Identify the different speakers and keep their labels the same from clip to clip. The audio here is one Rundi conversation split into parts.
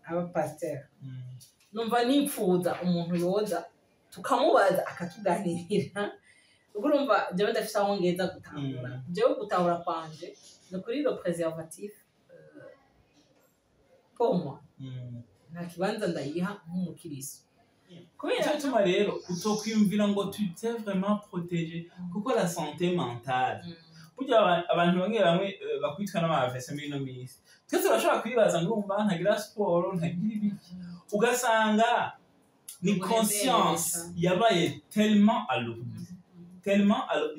Speaker 1: abapasiteri numva nipfuza umuntu yoza tukamubaza akatuganirira urumva jewe ndafise aho ngeza gutahura jewe gutahura kwanje ni kuri le préservatif pour moi nta kibanza ndayiha nk'umukiristo
Speaker 2: kubera tuma rero utokwiyumvira ngo tu t'es vraiment protégé kuko la santé mentale burya abantu bamwe bakwitwa n'amavese muri no minsi twese turashobora kwibaza ngo urumva ntagira siporo ntagira ibiki ugasanga ni conscience yabaye tellement alourde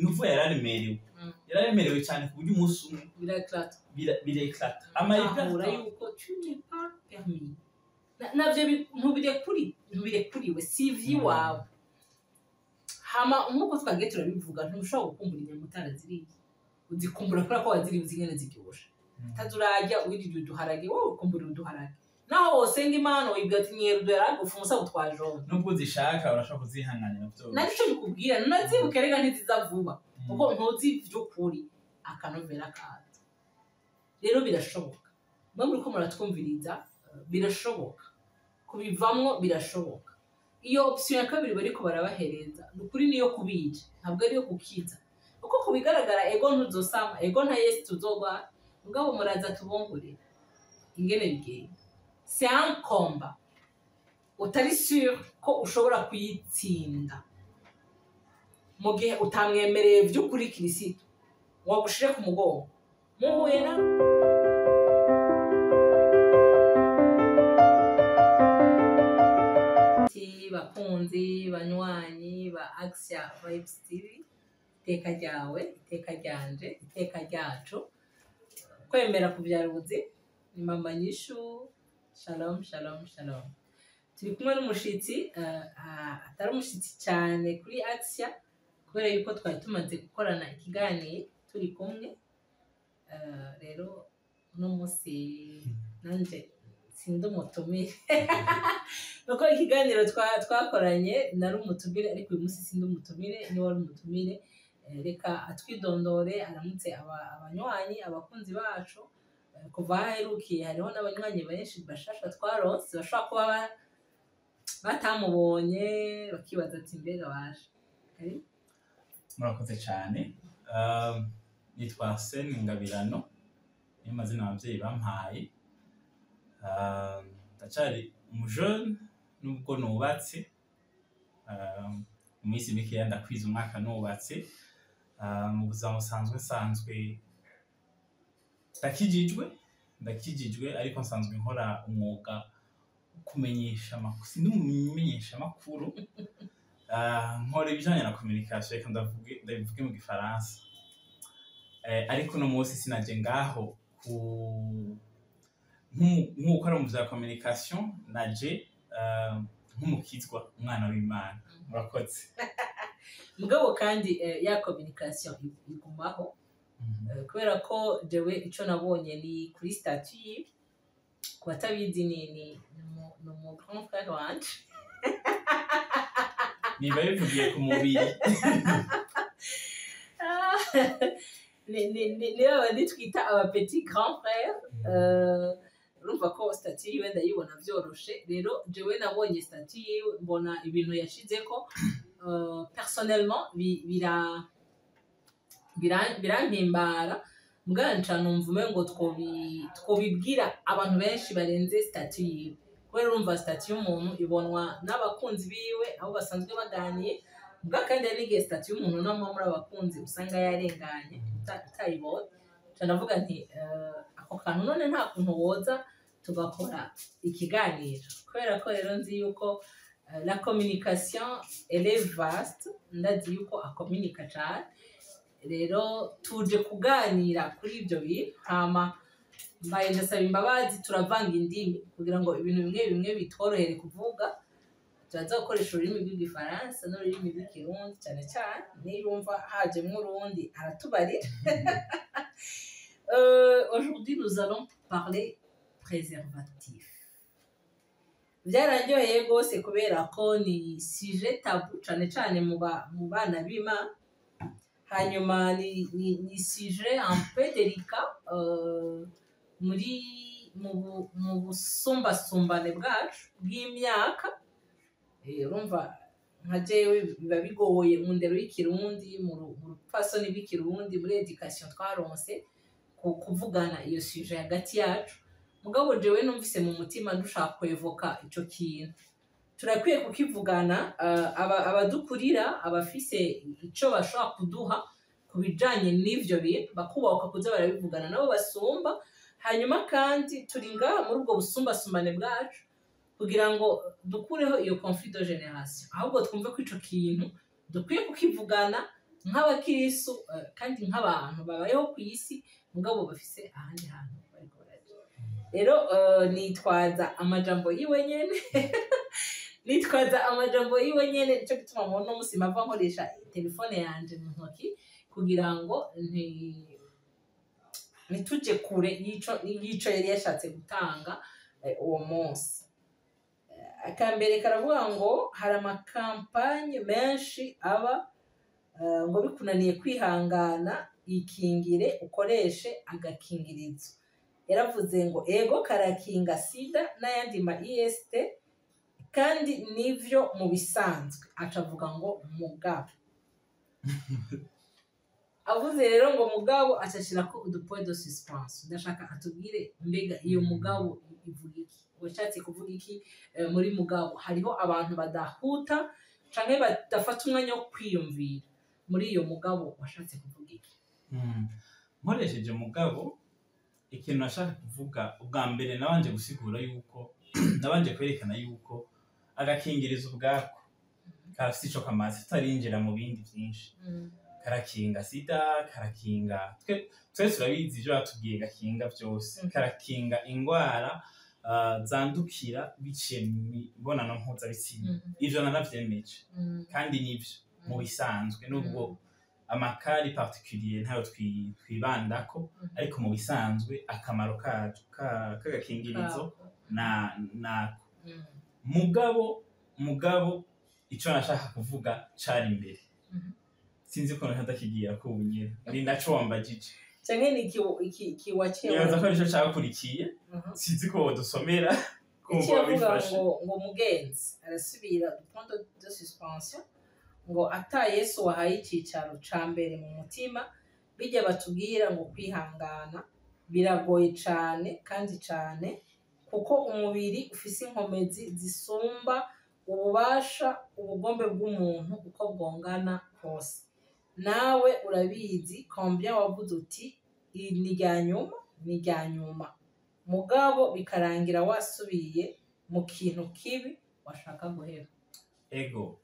Speaker 2: nuvuga yararemerewe cyane ku buryo umunsi umwe bireklata
Speaker 1: amayipura yuko tu n'es pas permis navyo ntubirekuriwe si ivy'iwawe hama nk'uko twagiye turabivuga ntushobora gukumbura inyamutara ziriya uzikumbura kubera ko waziriye uzi ingene ziryoshe utazurarya wirira uduharage wowe ukumbura uduharage naho wosenga imana wibwira ati nyera uduharage ufu umusabu twa jone
Speaker 2: nubwo uzishaka urashobora kuzihanganira byose
Speaker 1: narico bikubwira ntunazibuke rega ntiziza vuba kuko ntuzi ivy'ukuri akanovera kaza rero birashoboka mwe muriko muratwumviriza birashoboka kubivamwo birashoboka iyo option ya kabiri bariko barabahereza nukuri niyo kubica ntabwo ari yo kukiza uko kubigaragara ego ntuzosama ego nta Yesu tuzogwa mugabo muraza tubongore ingene bigenda c'est un combat utari sûr ko ushobora kuyitsinda mu gihe utamwemereye vy'ukuri Kristo wagushire ku mugongo muhuye na bakunzi banywanyi ba Axia Vibes TV iteka ryawe iteka ryanje iteka ryacu kwemera kubyara ubuzi ni mama Nyishu shalom turi kumwe n'umushitsi atari umushitsi cyane kuri Axia kubera yuko twari tumaze gukorana ikiganiro turi kumwe rero uno munsi nanje sindi umutumire nuko ikiganiro twakoranye nari umutumire ariko uyu munsi sindi umutumire ni wari umutumire reka atwidondore aramutse abanywanyi abakunzi bacu kuva haherukiye hariho n'abanywanyi benshi bashasha twaronse bashobora kuba batamubonye bakibaza ati mbega baje
Speaker 2: murakoze cyane nitwa Seni Ngabirano niyo mazina abavyeyi bampaye ndacari umujene nubwo nubatse mu minsi mikeya ndakwiza umwaka nubatse mu buzima busanzwe ndakijijwe ariko nsanzwe nkora umwuga kumenyesha amakuru sindi umumenyesha amakuru nkora ibijanye na communication reka ndabivuge mu gifaransa ariko no munsi sinaje ngaho nk'ukora mu bya communication naje nk'umukizwa umwana w'Imana murakoze
Speaker 1: mugabo kandi ya communication igumaho kubera ko jewe ico nabonye ni kuri statut ku batabizi ni mu grand frère wanje
Speaker 2: niba bivugiye ku mubiri
Speaker 1: ni abandi twita aba petit grand frère urumva ko statut yiwe ndayibona vyoroshe rero jewe nabonye statut yiwe mbona ibintu yashizeko personnellement birampimbara muganje numva umengo twobibwira abantu benshi barenze statut yiwe kubera urumva statut y'umuntu ibonwa n'abakunzi biwe aho basanzwe baganiye muga kandi ari statut y'umuntu namwe muri abakunzi usanga yarenganye utayibona ndavuga nti ako kantu none nta kuntu woza tugakora ikiganiro kubera ko rero nzi yuko la communication elle est vaste ndazi yuko akomunika cyane rero tuje kuganira kuri ibyo bintu hama mbaye ndasaba imbabazi turavanga indimi kugira ngo ibintu bimwe bitworohere kuvuga turaza gukoresha ururimi rw'igifaransa n'ururimi rw'ikirundi cyane cyane niyumva hajemwo urundi aratubarira aujourd'hui nous allons parler préservatif byararyoheye rwose kubera ko ni sujet tabou cyane cyane mu bana b'Imana hanyuma ni sujet un peu délicat muri mu busumbasumbane bwacu bw'imyaka urumva nka jewe biba bigoye mu ndero y'ikirundi mu rupfasoni rw'ikirundi muri education twaronse kuvugana iyo suje hagati yacu mugabo jewe numvise mu mutima dushaka kwevoka ico kintu turakwiye kukivugana abadukurira abafise ico bashobora kuduha kubijanye n'ivyo bintu bakubahuka kuza barabivugana nabo basumba hanyuma kandi turi ngaha muri ubwo busumbasumbane bwacu kugira ngo dukureho iyo conflit de génération ahubwo twumve ko ico kintu dukwiye kukivugana nk'abakirisu kandi nk'abantu babayeho ku isi mugabo bafise ahandi hantu bariko baraja rero nitwaza amajambo yiwe nyene nico gituma mu no musi mava nkoresha telefone yanje mu ntoki kugira ngo ntituje kure y'ico yari yashatse gutanga uwo munsi akambere karavuga ngo hari amakampanye menshi aba ngo bikunaniye kwihangana ikingire ukoreshe agakingirizo yaravuze ngo ego karakinga sida n'ayandi ma IST kandi nivyo mu bisanzwe acavuga ngo mugabo avuze rero ngo mugabo acashirako udupoint de suspense ndashaka atubwire mbega iyo mugabo ivuga iki washatse kuvuga iki muri mugabo hariho abantu badahuta canke badafata umwanya wo kwiyumvira muri iyo mugabo washatse kuvuga iki
Speaker 2: nkoresheje mugabo ikintu nashaka kuvuga ubwa mbere nabanje gusigura yuko nabanje kwerekana yuko agakingirizo ubwako karafite ico kamaze tutarinjira mu bindi vyinshi karakinga sida karakinga twese turabizi ivyo batubwiye gakinga vyose karakinga ingwara zandukira biciye mu mibonano mpuzabitsina ivyo nanavyemeje kandi nivyo mu bisanzwe nubwo amakari particulier ntayo twibandako ariko mu bisanzwe akamaro k'agakingirizo nako mugabo ico nashaka kuvuga cari imbere sinzi ko ntakigira ko ubunyere ni naco wambajije
Speaker 1: canke ni kiwachewe
Speaker 2: yaza ko arico cyakurikiye sinzi ko dusomera
Speaker 1: kumva bifashe ngo mugenzi arasubira point de suspension ngo ata Yesu wahaye icicaro ca mbere mu mutima bijya batubwira ngo kwihangana biragoye cane kandi cane kuko umubiri ufise inkomezi zisumba ububasha ubugombe bw'umuntu uko bwongana kose nawe urabizi combien wavuze uti ni ryanyuma mugabo bikarangira wasubiye mu kintu kibi washaka guhera
Speaker 2: ego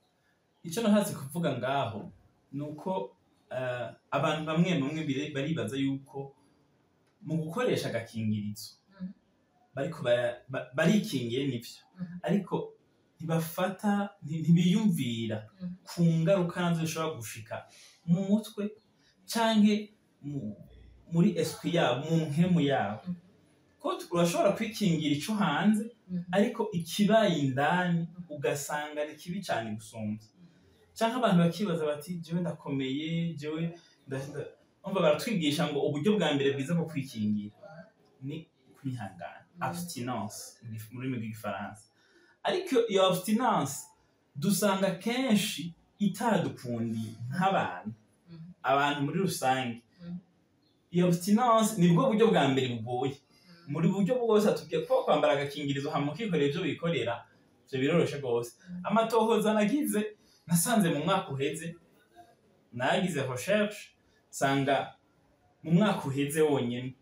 Speaker 2: ico nahaze kuvuga ngaho nuko abantu bamwe baribaza yuko mu gukoresha agakingirizo bariko barikingiye nivyo ariko ntibiyumvira ku ngaruka nazo zishobora gushika mu mutwe canke muri esprit yabo mu mpemu yabo ko urashobora kwikingira ico hanze ariko ikibaye indani ugasanga ni kibi cane gusumba canke abantu bakibaza bati jewe ndakomeye jewe umva baratwigisha ngo uburyo bwa mbere bwiza bwo kwikingira ni kwihangana abstinence mu rurimi rw'igifaransa ariko iyo abstinence dusanga kenshi itadukundiye nk'abantu muri rusange iyo abstinence nibwo buryo bwa mbere bugoye muri buryo bwose atubwiye ko kwambara agakingirizo hamwe ukikorera ivyo bikorera ivyo biroroshe rwose amatohoza nagize nasanze mu mwaka uheze nagize recherche sanga mu mwaka uheze wonyene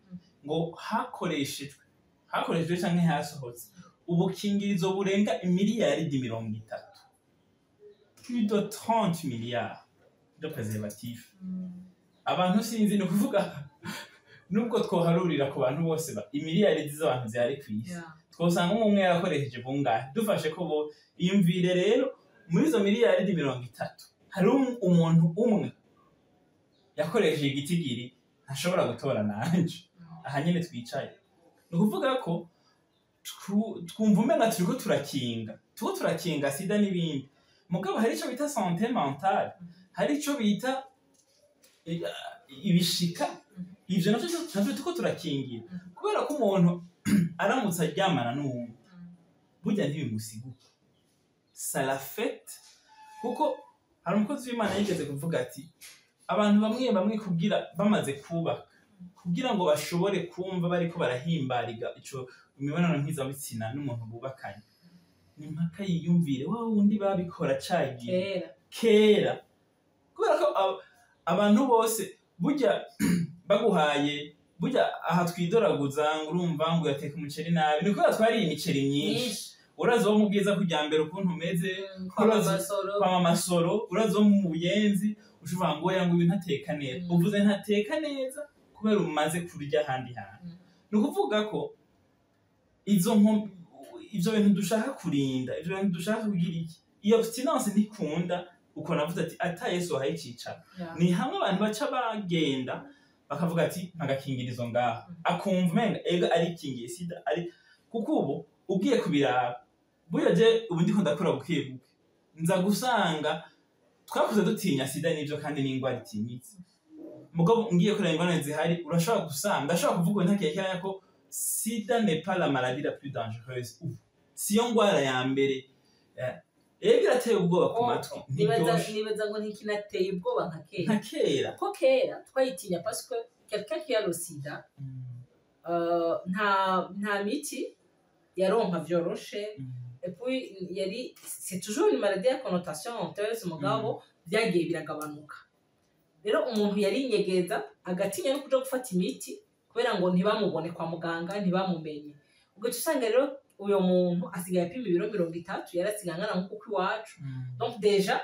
Speaker 2: ngo hakoreshejwe canke hasohotse ubukingirizo burenga imiliyaridi 30 plus de 30 milliards de préservatifs abantu sinzi no kuvuga nubwo twoharurira ku bantu bose imiliyaridi z'abantu zihari kw'isi twosanga umwe yarakoresheje bungahe dufashe ko bo iyumvire rero muri izo miliyaridi 30 hari umuntu umwe yakoresheje igitigiri ntashobora gutora nanje aha nyene twicaye no kuvuga ko twumva umenga turiko turakinga sida n'ibindi mugabo hari ico bita santé mentale hari ico bita ibishika ivyo navyo turiko turakingira kubera ko umuntu aramutse aryamana n'umuntu burya ntibimusiguka salafete kuko hari umukozi w'Imana yigeze kuvuga ati abantu bamwe kugira bamaze kubaka kugira ngo bashobore kumva bariko barahimbariga ico imibonano mpuzabitsina n'umuntu bubakanye ni mpaka yiyumvire wa wundi babikora cagiye kera kubera ko abantu bose burya baguhaye burya aha twidoraguza ngo urumva ngo yateka umuceri nabi ni kubera twari imiceri myinshi urazi wo mu bwiza kujya mbere ukuntu umeze kwa masoro urazi wo mu buyenzi ushuva ngo yangu ibintu ntateka neza uvuze ntateka neza kubera umaze kurya handi hantu ni ukuvuga ko ivyo bintu dushaka kurinda ivyo bintu dushaka kugira iki iyo abstinence ntikunda uko navuze ati ata Yesu ahayicara ni hamwe abantu baca bagenda bakavuga ati ntagakingirizo ngaha akumva umenga ega ari kingiye sida ari kuko ubu ugiye kubiraba buyaje ubu ndiko ndakora bukebuke nza gusanga twakuze dutinya sida n'ivyo kandi n'ingwara itinyitse mugabo ngiye kureba ingwara zihari urashobora gusanga ndashobora kuvuga ntakekera ko sida n'est pas la maladie la plus dangereuse siyo ngwara ya mbere birateye ubwoba ku matwi
Speaker 1: nibaza ngo ntikinateye ubwoba nka kera ko kera twayitinya parce que quelqu'un qui a le sida nta miti yaronka vyoroshe et puis c'est toujours une maladie à connotation honteuse mugabo byagiye biragabanuka rero umuntu yarinyegeza agatinya no kuja gufata imiti kubera ngo ntibamubone kwa muganga ntibamumenye ubwo tusanga rero uyo muntu asigaye apima ibiro 30 yarasigangana nkuko iwacu donc déjà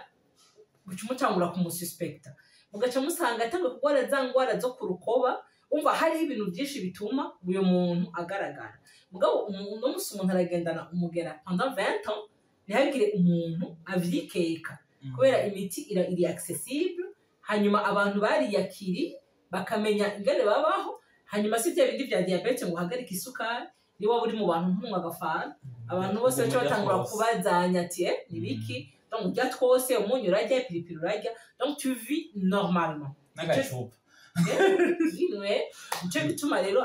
Speaker 1: bucumutangura kumususpecta mugaca musanga atanga kugwara za ngwara zo kurukoba umva hari ibintu byinshi bituma uyo muntu agaragara mugabo umuntu umuntu aragendana umugera pendant 20 ans ntihagire umuntu avyikeka kubera imiti iri accessible hanyuma abantu bariyakiri bakamenya ingene babaho hanyuma si bya bindi vya diabete ngo hagarika isukari ni waba uri mu bantu ntumwa gafana abantu bose baca batangura kubazanya ati nibiki donc urya twose umunyu urarya pilipili urarya donc tu vis normalement
Speaker 2: n'agacupa
Speaker 1: nico bituma rero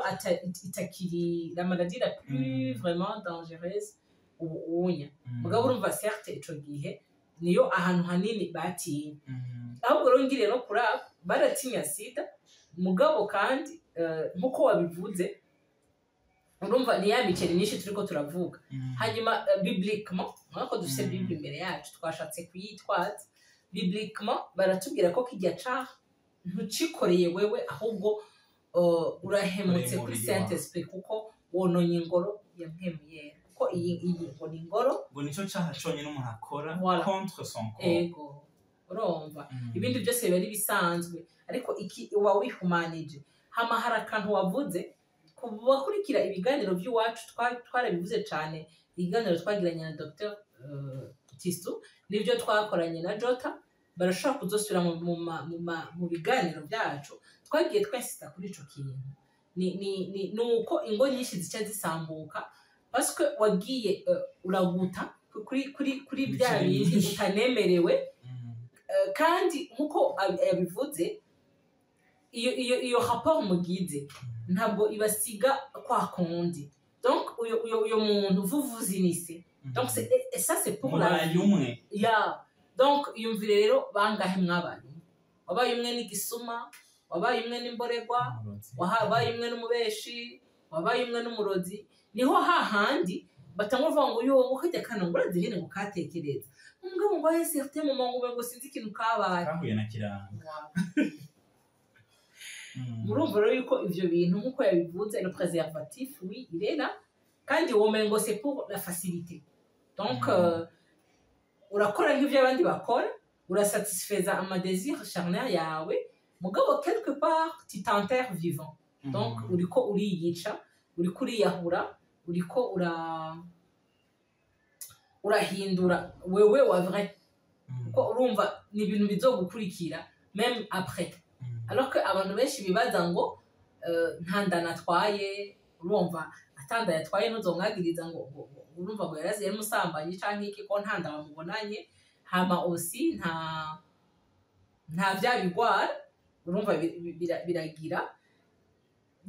Speaker 1: itakiri la maladie la plus vraiment dangereuse ubunya mugabo urumva certes ico gihe niyo ahantu hanini batinya ahubwo rero ngire no kuraba baratinya sida mugabo kandi nkuko wabivuze urumva ni ya miceri myinshi turiko turavuga hanyuma bibliquement nkako dufise bible imbere yacu twashatse kuyitwaza bibliquement baratubwira ko kijya ca ntucikoreye wewe ahubwo urahemutse kuri Saint Esprit kuko wononye ingoro ya mpemu yera ko iyi ngo ni ingoro
Speaker 2: ngo nico caha conye n'umuntu akora contre son corps
Speaker 1: ego urumva ibindi byose bari bisanzwe ariko iki wawihumanije hama harakantu wavuze kubakurikira ibiganiro by'iwacu twarabivuze cyane ibiganiro twagiranye na Dr Tistu nibyo twakoranye na Jota barashaka kuzosubira mu biganiro byacu twagiye twensita kuri ico kintu ni nuko ingo nyinshi zica zisambuka parce que wagiye uraguta kuri bya bindi utanemerewe kandi nkuko yabivuze iyo rapport mugize ntabwo ibasiga kwa kundi donc uyo muntu vous initiez donc ça c'est pour la
Speaker 2: vie
Speaker 1: donc yumvire rero bangahe mwabantu wabaye umwe n'igisuma wabaye umwe n'imboregwa wabaye umwe n'umubeshi wabaye umwe n'umurozi niho hahandi batamvuga ngo yo ukajya kana ngo urazirine ngo katekereza umugabo ngo yese afite mu mongo ngo sinzi ikintu kabaye
Speaker 2: kahuye na kiranga
Speaker 1: murumva rero yuko ivyo bintu nkuko yabivuze le préservatif oui il est là kandi womengo c'est pour la facilité donc urakora nk'ivyo abandi bakora urasatisfaiza ama désir charnel yawe mugabo quelque part tu t'enterres vivant donc uriko uriyica uriko uriyahura uriko urahindura wewe wa vrai ko urumva ni ibintu bizogukurikira même après alors que abantu benshi bibaza ngo ntandana atwaye urumva atanda yatwaye ntuzomwagiriza ngo urumva ngo yaraziye n'umusambanyi canke iki ko ntanda bamubonanye hama aussi nta bya bigwara urumva biragira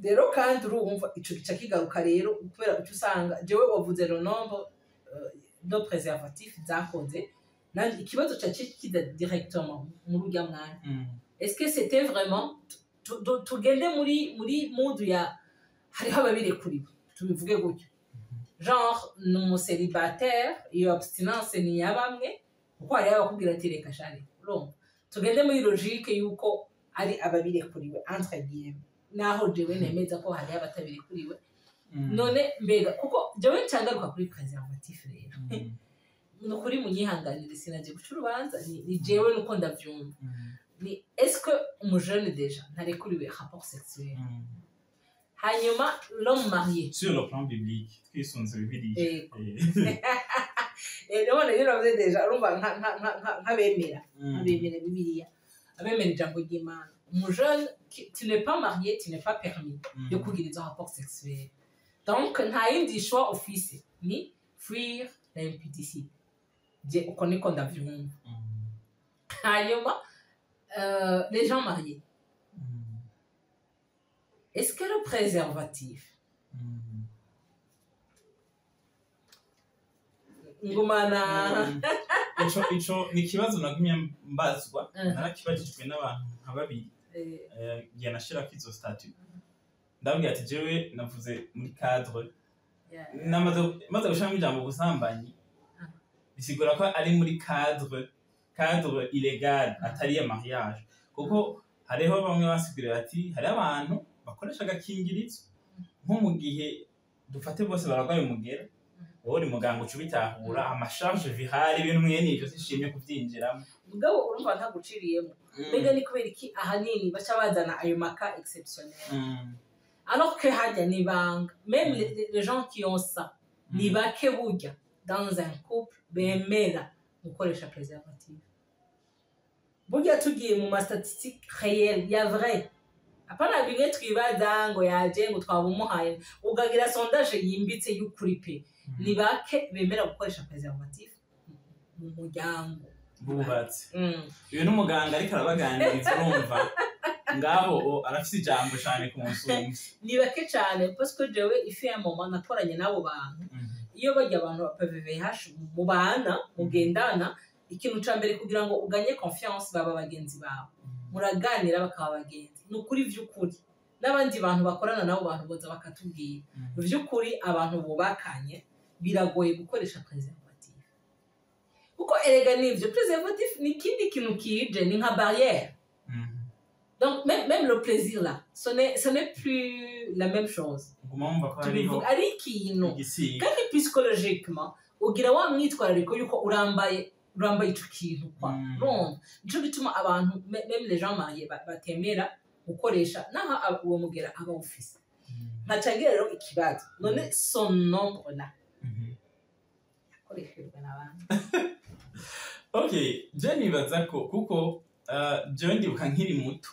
Speaker 1: rero kandi urumva ico gica kigaruka rero kubera uco usanga jewe wavuze le nombre de préservatifs zakoze nandi ikibazo cace kiza directement muri urya mwanya est-ce que c'était vraiment tugende muri mood ya hariho ababirekuriwe tubivuge gutyo genre ni umuselibatère iyo abstinence ni ya bamwe kuko hariho abakubwira ati reka shari urumva tugende muri logique yuko ari ababirekuriwe entre guillemets naho jewe nemeza ko hariho abatabirekuriwe none mbega kuko jewe ncangaruka kuri préservatif rero nukuri munyihanganire sinaje guca urubanza ni jewe nuko ndavyumva ni est-ce que umujene déjà ntarekuriwe rapport sexuel hanyuma l'homme marié
Speaker 2: sur le plan biblique twisunze bibiliya
Speaker 1: none rero bavuze déjà urumva nk'abemera bibiliya abemera ijambo ry'Imana umujene tu n'es pas marié tu n'es pas permis de kugira izo rapport sexuel donc nta yindi choix ufise ni fuir l'impudicité je uko niko ndavyumva hanyuma les gens mariés est-ce que le préservatif ngumana
Speaker 2: ico ni ikibazo nagumye mbazwa narakibajijwe n'abantu nka babiri igihe nashirako izo statut ndabwira ati jewe navuze muri cadre maze gushiramo ijambo ubusambanyi bisigura ko ari muri cadre illégal atari ya mariage kuko hariho bamwe basigura bati hari abantu bakoresha agakingirizo nko mu gihe dufate bose baragwaye umugera wowe uri muganga uca ubitahura amasharge virale ibintu mwene ivyo sishimye kuvyinjiramo
Speaker 1: mugabo urumva ntaguciriyemo mbega ni kubera iki ahanini baca bazana ayo maka exceptionnel alors que hajya ni banga même les gens qui ont ça ni bake burya dans un couple bemera gukoresha préservatif burya tugiye mu ma statistique réelle ya vrai apana bimwe twibaza ngo yaje ngo twabumuhaye ugagira sondage yimbitse y'ukuri pe ni bake bemera gukoresha préservatif mu muryango
Speaker 2: bubatse uyu n'umuganga ariko arabaganiriza urumva ngaho arafise ijambo cyane ku musumbi
Speaker 1: ni bake cyane parce que jewe ifi ya mama nakoranye nabo bantu iyo bajya abantu ba PVVH mu bana mugendana ikintu ca mbere kugira ngo uganye confiance baba bagenzi bawe muraganira bakaba bagenzi nukuri vy'ukuri n'abandi bantu bakorana nabo bantu boza bakatubwira vy'ukuri abantu bubakanye biragoye gukoresha préservatif kuko erega nivyo préservatif ni kindi kintu kije ni nka barrière donc même le plaisir là ce n'est plus la même chose ari ikintu kandi psychologiquement ugira wa mwitwarariko yuko urambaye ico kintu kwa non nico gituma abantu même les gens mariés batemera gukoresha naho uwo mugera aba ufise nkacagira rero ikibazo none son nombre là yakoreshejwe n'abantu
Speaker 2: okay je nibaza ko kuko jewe ndibuka nkiri muto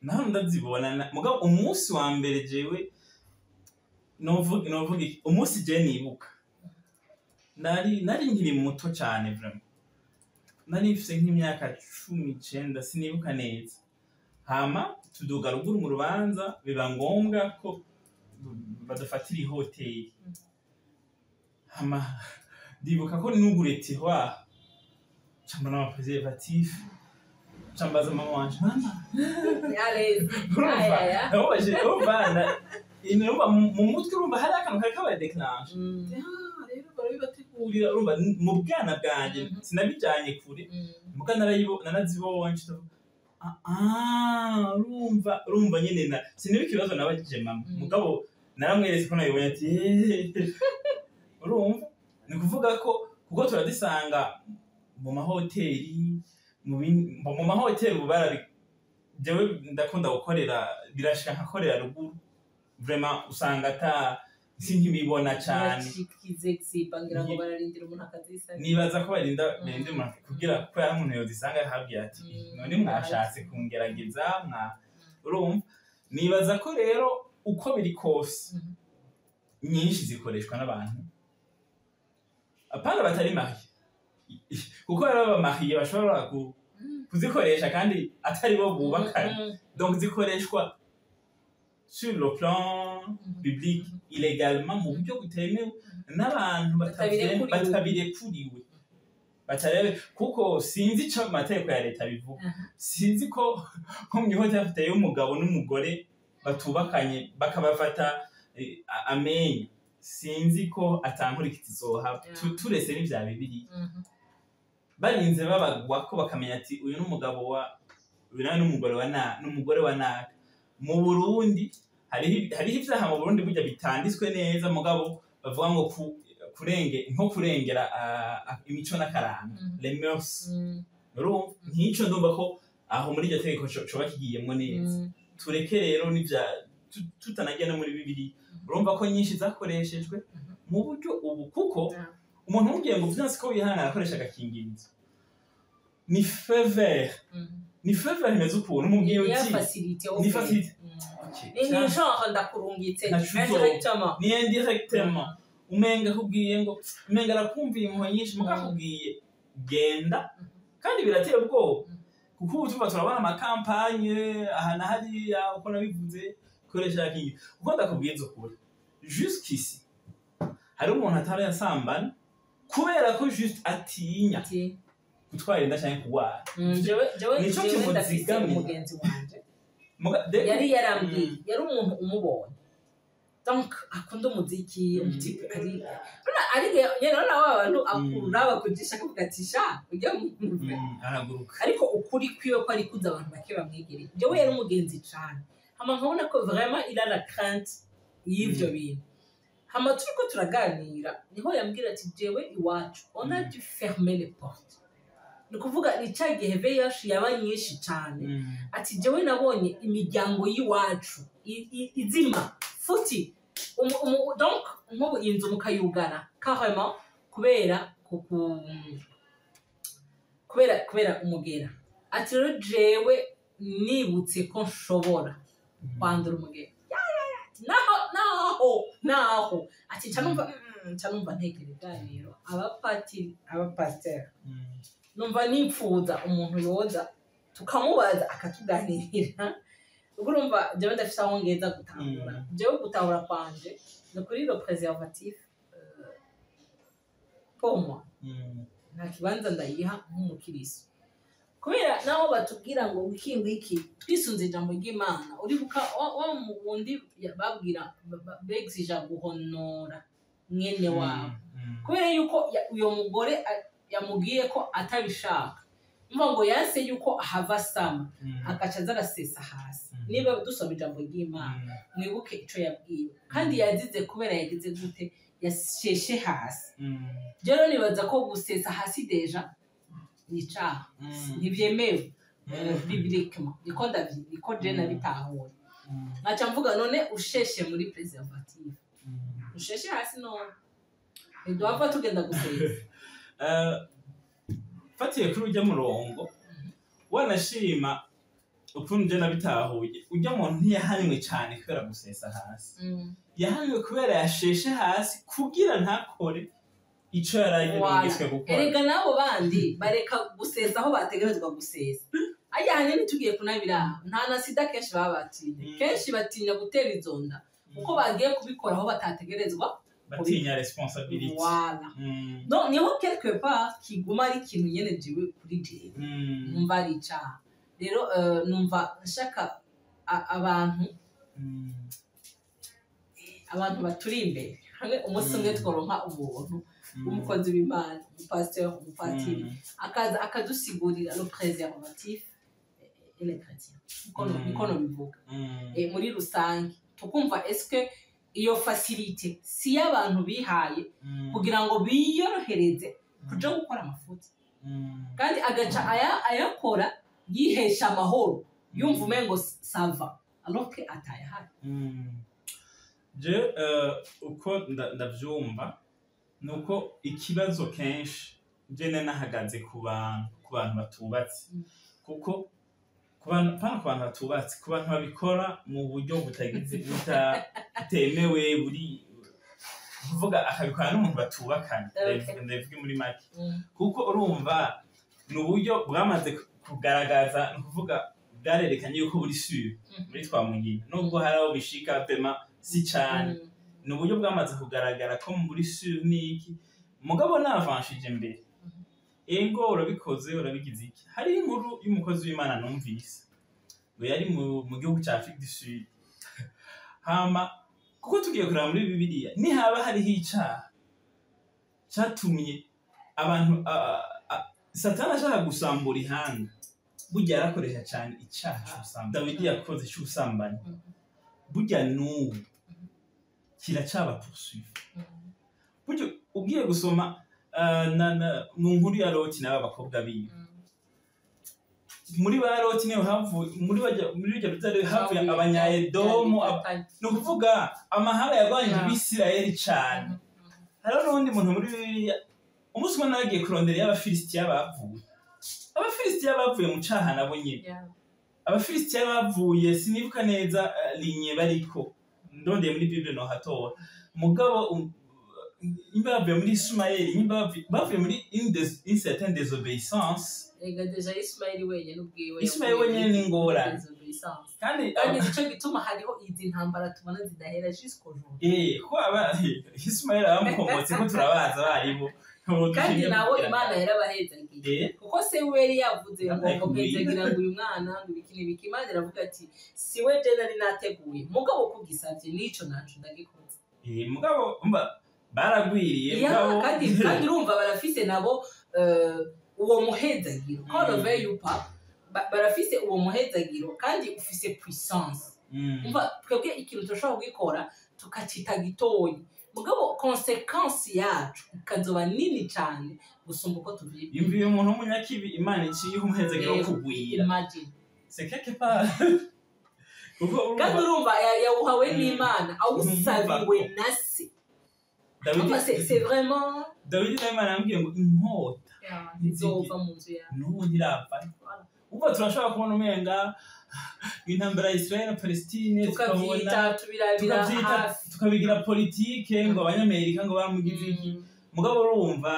Speaker 2: naho ndazibona mugabo umunsi wa mbere jewe novuga umunsi je nibuka nari nkiri muto cyane vraiment nari mfise nk'imyaka 19 sinibuka neza hama tuduga ruguru mu rubanza biba ngombwa ko badufatira ihoteli hama ndibuka ko nugure tiroir chambana ama préservatif chambaza mama wanje mama
Speaker 1: allez
Speaker 2: urumva mu mutwe urumva hari akantu kari kabaye déclenche rero barabibategurira urumva mu bwana bwanjye sinabijanye kure muga narazibonye urumva nyene siniba ikibazo nabajije mama mugabo naramweretse ko nabibonye ati urumva ni kuvuga ko kuko turadisanga mu mahoteli mu mahoteli jewe ndakunda gukorera birashika nkakorera ruguru vraiment usanga sinkibibona cyane nibaza ko barinda umuntu kugira ko yari umuntu yodisanga habwiye ati none mwashatse kungerageza urumva nibaza ko rero uko biri kose nyinshi zikoreshwa n'abantu apana batari mariye kuko rero abamariye bashobora kuzikoresha kandi atari bo bubakanye donc zikoreshwa sur le plan biblique illégalement mu buryo butemewe n'abantu batabirekuriwe kuko sinzi ico amategeko ya leta bivuga sinzi ko nko mu ihoteli afite y'umugabo n'umugore batubakanye bakabafata amenyo sinzi ko atankurikiza izohaba turese n'ivya bibiri barinze babagwa ko bakamenya ati uyu n'umugabo wa uyu n'umugore wa naka mu Burundi hariho ivyaha mu Burundi burya bitanditswe neza mugabo bavuga ngo kurengera imico n'akaranga les mœurs nkico ndumva ko aho muri iryo tegeko coba kigiyemwo neza tureke rero n'ivya tutanagiye no muri bibiri urumva ko nyinshi zakoreshejwe mu buryo ubu kuko umuntu umubwiye ngo vyose ko wihangana akoresha agakingirizo ni feu vert imeze ukuntu umubwiye uti ni facilité
Speaker 1: ni genre ndakurungitse indirectement
Speaker 2: ni indirectement umenga kubwiye ngo umenga arakumviye impuhwe nyinshi mukakubwiye genda kandi birateye ubwoba kuko ubu tuba turabona amakampanye aha na hariya uko nabivuze koresha kingi uko ndakubwiza ukuri jusqu'ici hari umuntu atari yasambana kubera ko just atinya gutwara inda cyangwa kuwara
Speaker 1: nico kimuzigamye umugenzi wanje yari yarambwiye yari umuntu umubonye donc akunda umuziki umutipe ari yero nawe abantu akuraba kugisha kugatisha ujya mu
Speaker 2: araguruka
Speaker 1: ariko ukuri kwiyo ko ari kuza abantu bake bamwegereye jewe yari umugenzi cyane hama nkabona ko vraiment il a la crainte y'ivyo bintu hama turiko turaganira niho yambwira ati jewe iwacu on a dû fermer les portes ni kuvuga ni cagihe VIH yaba nyinshi cyane ati jewe nabonye imiryango y'iwacu izima futi donc nk'ubu inzu mukayugana carrément kubera umugera ati rero jewe nibutse ko nshobora kwandura umugera naho ati canumva ntegere ganiro abapasiteri numva nipfuza umuntu yoza tukamubaza akatuganirira urumva jewe ndafise aho ngeza gutahura jewe gutahura kwanje no kuri le préservatif pour moi nta kibanza ndayiha nk'umukiristo kubera naho batubwira ngo iki twisunze ijambo ry'Imana uri buka wa wundi babwira begzija guhonora mwene wawe kubera yuko uyo mugore yamubwiye ko atabishaka mva ngo yase yuko hava sama akaca zarasesa hasi niba dusoma ijambo ry'Imana mwibuke ico yabwiwe kandi yazize kubera yagize gute yasheshe hasi rero nibaza ko gusesa hasi deja nica ntibyemewe bibliquement niko je nabitahuye ngaca mvuga none usheshe muri preservative usheshe hasi none ndwava tugenda gusesa
Speaker 2: fatiye kuri ujya murongo wanashima ukuntu je nabitahuye ujya muntu ntiyahanywe cyane kubera gusesa hasi yahanywe kubera yasheshe hasi kugira ntakore ico yaragirishwe gukora
Speaker 1: erega nabo bandi bareka gusesa aho bategerezwa gusesa ayane nitugiye kunabira nta na sida kenshi babatinye kenshi batinya gutera izonda uko bagiye kubikora aho batategerezwa
Speaker 2: batinya responsibility
Speaker 1: voilà donc niho quelque part kiguma ari ikintu nyene jiwe kuri jewe numva ari icaha rero numva nshaka abantu baturi imbere hamwe umunsi umwe tworonka umuntu umukozi w'Imana umupasteur umupatiri akadusigurira le préservatif et les chrétiens niko bivuga muri rusange tukumva est-ce que iyo facilité si y'abantu bihaye kugira ngo biyorohereze kuja gukora amafuti kandi agaca ayakora yihesha amahoro yumva umengo sava alors que atayahari
Speaker 2: je uko ndavyumva nuko ikibazo kenshi je nahagaze ku bantu batubatse kuko ku bantu batubatse ku bantu babikora mu buryo butemewe buri kuvuga akabikora n'umuntu batubakanye ndavuga muri make kuko urumva n'uburyo bwamaze kugaragaza kuvuga bwarerekanye yuko buri sure muri Twamugina nubwo hari aho bishika pema si cyane ni uburyo bwamaze kugaragara ko muri sure niki mugabo navanshije mbere ego urabikoze urabigize iki hari inkuru y'umukozi w'Imana numvise ngo yari mu gihugu cya Afrique du Sud hama kuko tugiye kureba muri Bibiliya ni haba hariho icyaha cyatumye abantu Satani ashaka gusambura ihanga burya yarakoresha cyane icyaha cy'ubusambanyi Dawidi yakoze cy'ubusambanyi burya n'ubu kiracaba poursuivre burya ugiye gusoma mu nkuru ya Loti n'aba bakobwa biwe muri ba Loti niho havuye muri Yerusalemu havuye abanyaedomu no kuvuga amahanga yagwanye Abisirayeli cyane hari n'undi muntu muri Bibiliya umunsi umwe nagiye kurondera y'Abafilisitiya bavuye Abafilisitiya bavuye mu caha nabo nyine Abafilisitiya bavuye sinibuka neza linye bariko ndondeye muri Bible no hatora mugabo imba bavuye muri Ismaël imba bavuye muri une certaine désobéissance
Speaker 1: ega deja Ismaël wenyene ubwiwe
Speaker 2: Ismaël wenyene ni ngorane
Speaker 1: kandi nico gituma hariho izi ntambara tubona zidahera jusqu'au jour
Speaker 2: ko Ismaël abamukomotse ko turabaza baribo
Speaker 1: kandi nawo Imana yarabahezagiye kuko se we yavuze ngo mpezagira ngo uyu mwana ngo ibiki Imana iravuga ati siwe je nari nateguye mugabo kugisavye nico nacu ndagikoze
Speaker 2: mugabo baragwiriye mugabo
Speaker 1: kandi urumva barafise nabo uwo muhezagiro ko reve yupa barafise uwo muhezagiro kandi ufise puissance umva twebwe ikintu turashobora kugikora tukacita gitoyi mugabo consequence yacu ikazoba nini cyane gusumba uko tuvyiye
Speaker 2: yumviye umuntu w'umunyakibi Imana iciye umuhezagiro wo kugwira
Speaker 1: imagine
Speaker 2: c'est quelque part
Speaker 1: kandi urumva yawuhawe n'Imana awusabiwe na se c'est vraiment
Speaker 2: David n'Imana yambwiye ngo inkota
Speaker 1: izova mu nzu yawe
Speaker 2: n'ubu ntirapfa uba turashobora kubona umenga intambara ya Israel na Palestine tukabigira politike ngo abanyamerika ngo bamugize iki mugabo urumva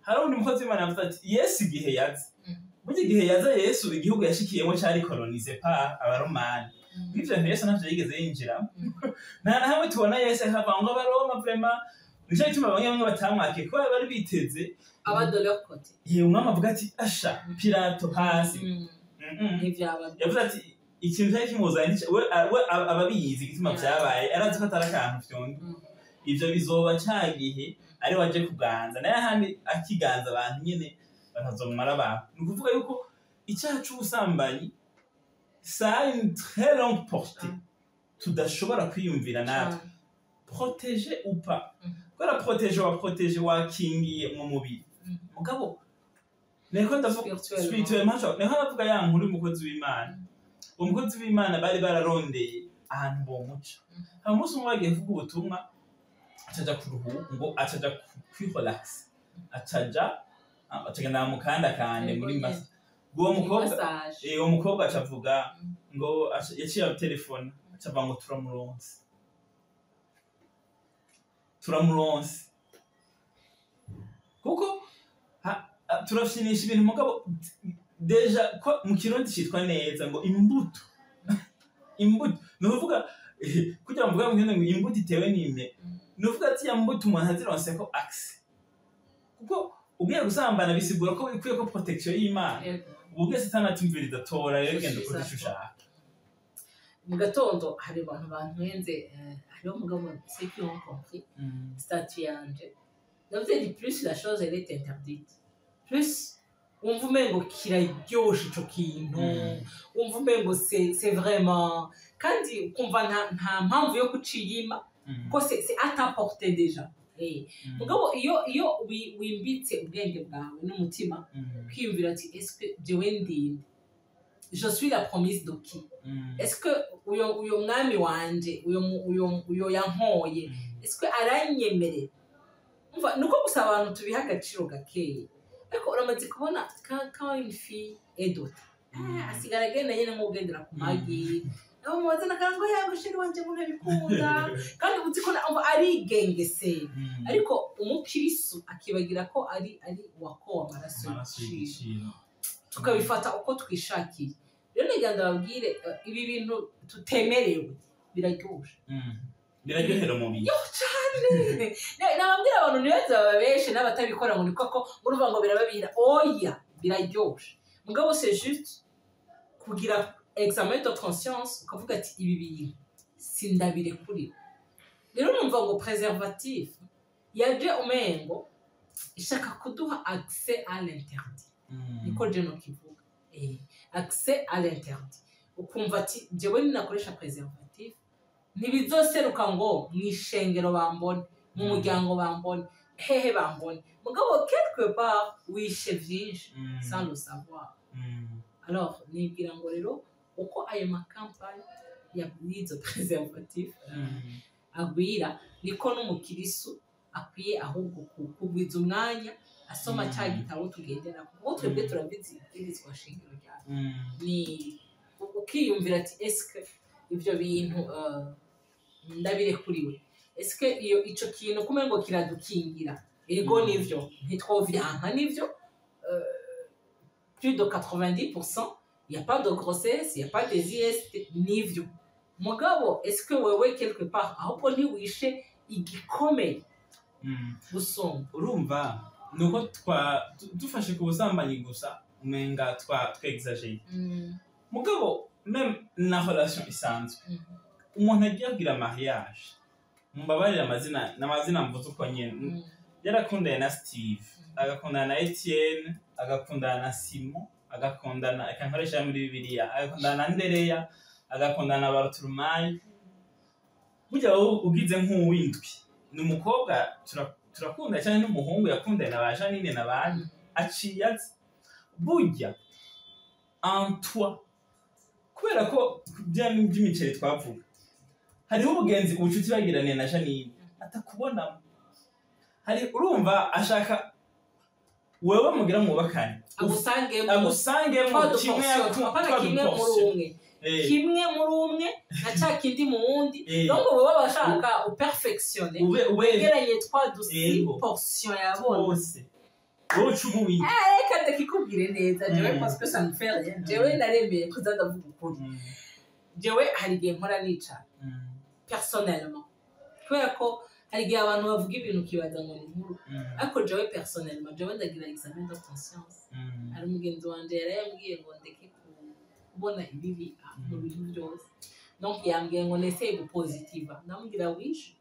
Speaker 2: hari undi mukozi w'Imana yavuze ati Yesu igihe yaza burya igihe yaza Yesu igihugu yashikiyemo cyari colonise par abaromani bivyo Yesu navyo yigeze yinjira na hamwe tubona Yesu hava ngo abaroma vraiment nico gituma bamwe batamwake ko bari biteze
Speaker 1: de leur côté
Speaker 2: umwami avuga ati asha Pilato hasi yavuze ati ikintu cyari kimuzanye we ababiyizi igituma byabaye arazi ko atari akantu vyondi ivyo bizoba cyagihe ari waje kuganza naye handi akiganza abantu nyene bakazomara abantu ni ukuvuga yuko icyaha c'ubusambanyi ça a une très longue portée tudashobora kwiyumvira natwe protéger ou pas Kora protéger wakingiye mu mubiri mugabo neko ndavuga spirituellement neko ndavuga ya nkuru y'umukozi w'Imana umukozi w'Imana bari bararondeye ahantu bomuca umunsi umwe bagiye kuvuga ubutumwa acaja kuruhuka ngo acaja kwirelax acagenda mu kanda kande muri masa uwo mukobwa acavuga ngo yaciye telefone acava ngo turamuronse kuko turafyinisha ibintu mugabo deja ko mu kirundi citwa neza ngo imbuto nuvuga kugira mvuga ngo imbuto itewe n'ime nuvuga ati ya mbuto umuntu azironse ko axe kuko ugiye gusambana bisigura ko bikwiye ko protection y'Imana ubwe Satani atumvira idatora rero genda uko ushaka
Speaker 1: mu gatondo hari abantu bantwenze hariho umugabo c'est qui ont compris statut yanje ndavuze ni plus la chose elle est interdite plus umva umengo kiraryoshe ico kintu umva umengo c'est vraiment kandi ukumva nta mpamvu yo kuciyima ko c'est à ta portée déjà mugabo iyo wimbitse ubwenge bwawe n'umutima kwiyumvira ati est-ce que jewe ndinde je suis la promise de qui est-ce que uyo mwami wanje uyo yankoye est-ce que aranyemerera umva nuko gusa abantu tubiha agaciro gakeye ariko uramaze kubona quand une fille est dotée asigara agenda nyene nk'ugendera ku magi aho muwazana karango yago shiri wanje mu ntabikunda kandi uzi ko arigengesera ariko umukirisu akibagira ko ari wakowa amaraso y'igiciro tukabifata uko twishakiye rero niganda babwire ibi bintu tutemerewe biraryoshe
Speaker 2: biraryohera umubiri
Speaker 1: yo cyane nababwira abantu ntibaze bababeshe n'abatabikora ngo ni koko urumva ngo birababira oya biraryoshe mugabo c'est juste kugira examen de conscience ukavuga ati ibi bintu sindabirekurira rero numva ngo préservatif yaje umengo ishaka kuduha accès à l'interdit niko je no kivuga accès à l'interdit ukumva ati jewe ninakoresha préservatif ntibizoseruka ngo mwishengero bambone mu muryango bambone hehe bambone mugabo quelque part wishe vyinshi sans le savoir alors nibwira ngo rero uko ayo makampani yabwizo préservatif agwira niko n'umukirisu akwiye ahubwo kugwiza umwanya asoma cya gitabo tugendera kuko twebwe turabizi ibizwa shingiro ryacu ni ukiyumvira ati eske ivyo bintu ndabirekuriwe eske iyo ico kintu kumengo kiradukingira ego nivyo ntitwovyanka nivyo plus de 90% il y a pas de grossesse il y a pas des IST nivyo mugabo eske wewe quelque part ahubwo ntiwishe igikomeye gusumba
Speaker 2: urumva nuko dufashe ku busambanyi gusa umenga twexagere mugabo même na relation isanzwe umuntu agiye kugira mariage mbabarira amazina mvuze uko nyene yarakundanye na Steve agakundana na Etienne agakundana na Simon agakundana akankoresha muri Bibiliya agakundana na Ndereya agakundana na Bartolomai burya ugize nk'uwindwi ni umukobwa turakunda cyane n'umuhungu yakundanye na Janine n'abandi aciye burya Antoine kubera ko by'imiceri twavuga hariho ubugenzi ubucuti bagiraniye na Janine atakubona hari urumva ashaka wewe mugira mwubakanye agusangemo
Speaker 1: kimwe muri umwe na cya kindi mu wundi donc wowe bashaka uperfectionner wegeranye twa dusi portion yabonse
Speaker 2: wocubuye
Speaker 1: reka ndakikubwire neza jewe parce que ça me fait rien jewe naremeye kuza ndavuga ukuri jewe hari igihe nkora nica personnellement kubera ko hari igihe abantu bavuga ibintu kibaza ngo ni nkuru ariko jewe personnellement jewe ndagira examen de conscience hari umugenzi wanje yarayambwiye ngo ndeke kubona ibibi mu bintu byose donc yambwiye ngo nesseye gupositiva ndamubwira wish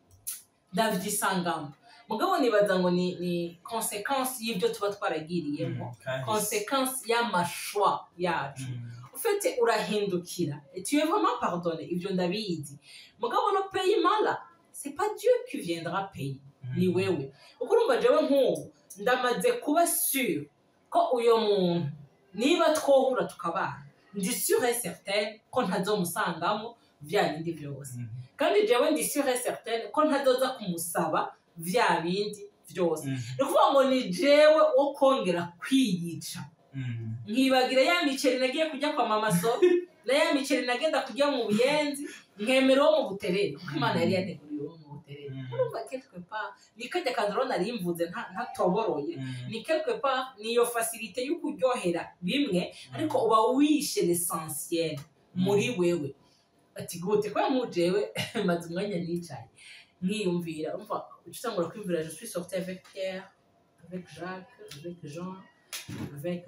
Speaker 1: ndavyisangamo mugabo nibaza ngo ni conséquence y'ibyo tuba twaragiriyemo conséquence y'amashwa yacu ufite urahindukira et tu es vraiment pardonné ibyo ndabizi mugabo no paye mala c'est pas Dieu qui viendra payer ni wewe uko urumva jewe nk'ubu ndamaze kuba sûr ko uyo muntu niba twohura tukabana ndi sûr et certain ko ntazomusangamo vya bindi byose kandi jewe ndi sûr et certain ko ntazoza kumusaba vya bindi byose ukuvuga ngo ni jewe wo kongera kwiyica nkibagira ya miceri nagiye kujya kwa mama so na ya miceri nagenda kujya mu buyenzi nkemera wo mu buterere kuko Imana yari yateguriye wo mu buterere urumva quelque part ni kajya kandoro nari mvuze ntatoboroye ni quelque part niyo facilité yo kuryohera bimwe ariko uba wishe l'essentiel muri wewe ati gute kwa mujewe maze umwanya nicaye nkiyumvira umva ucitangura kwimvira je suis sorti avec Pierre avec Jacques avec Jean avec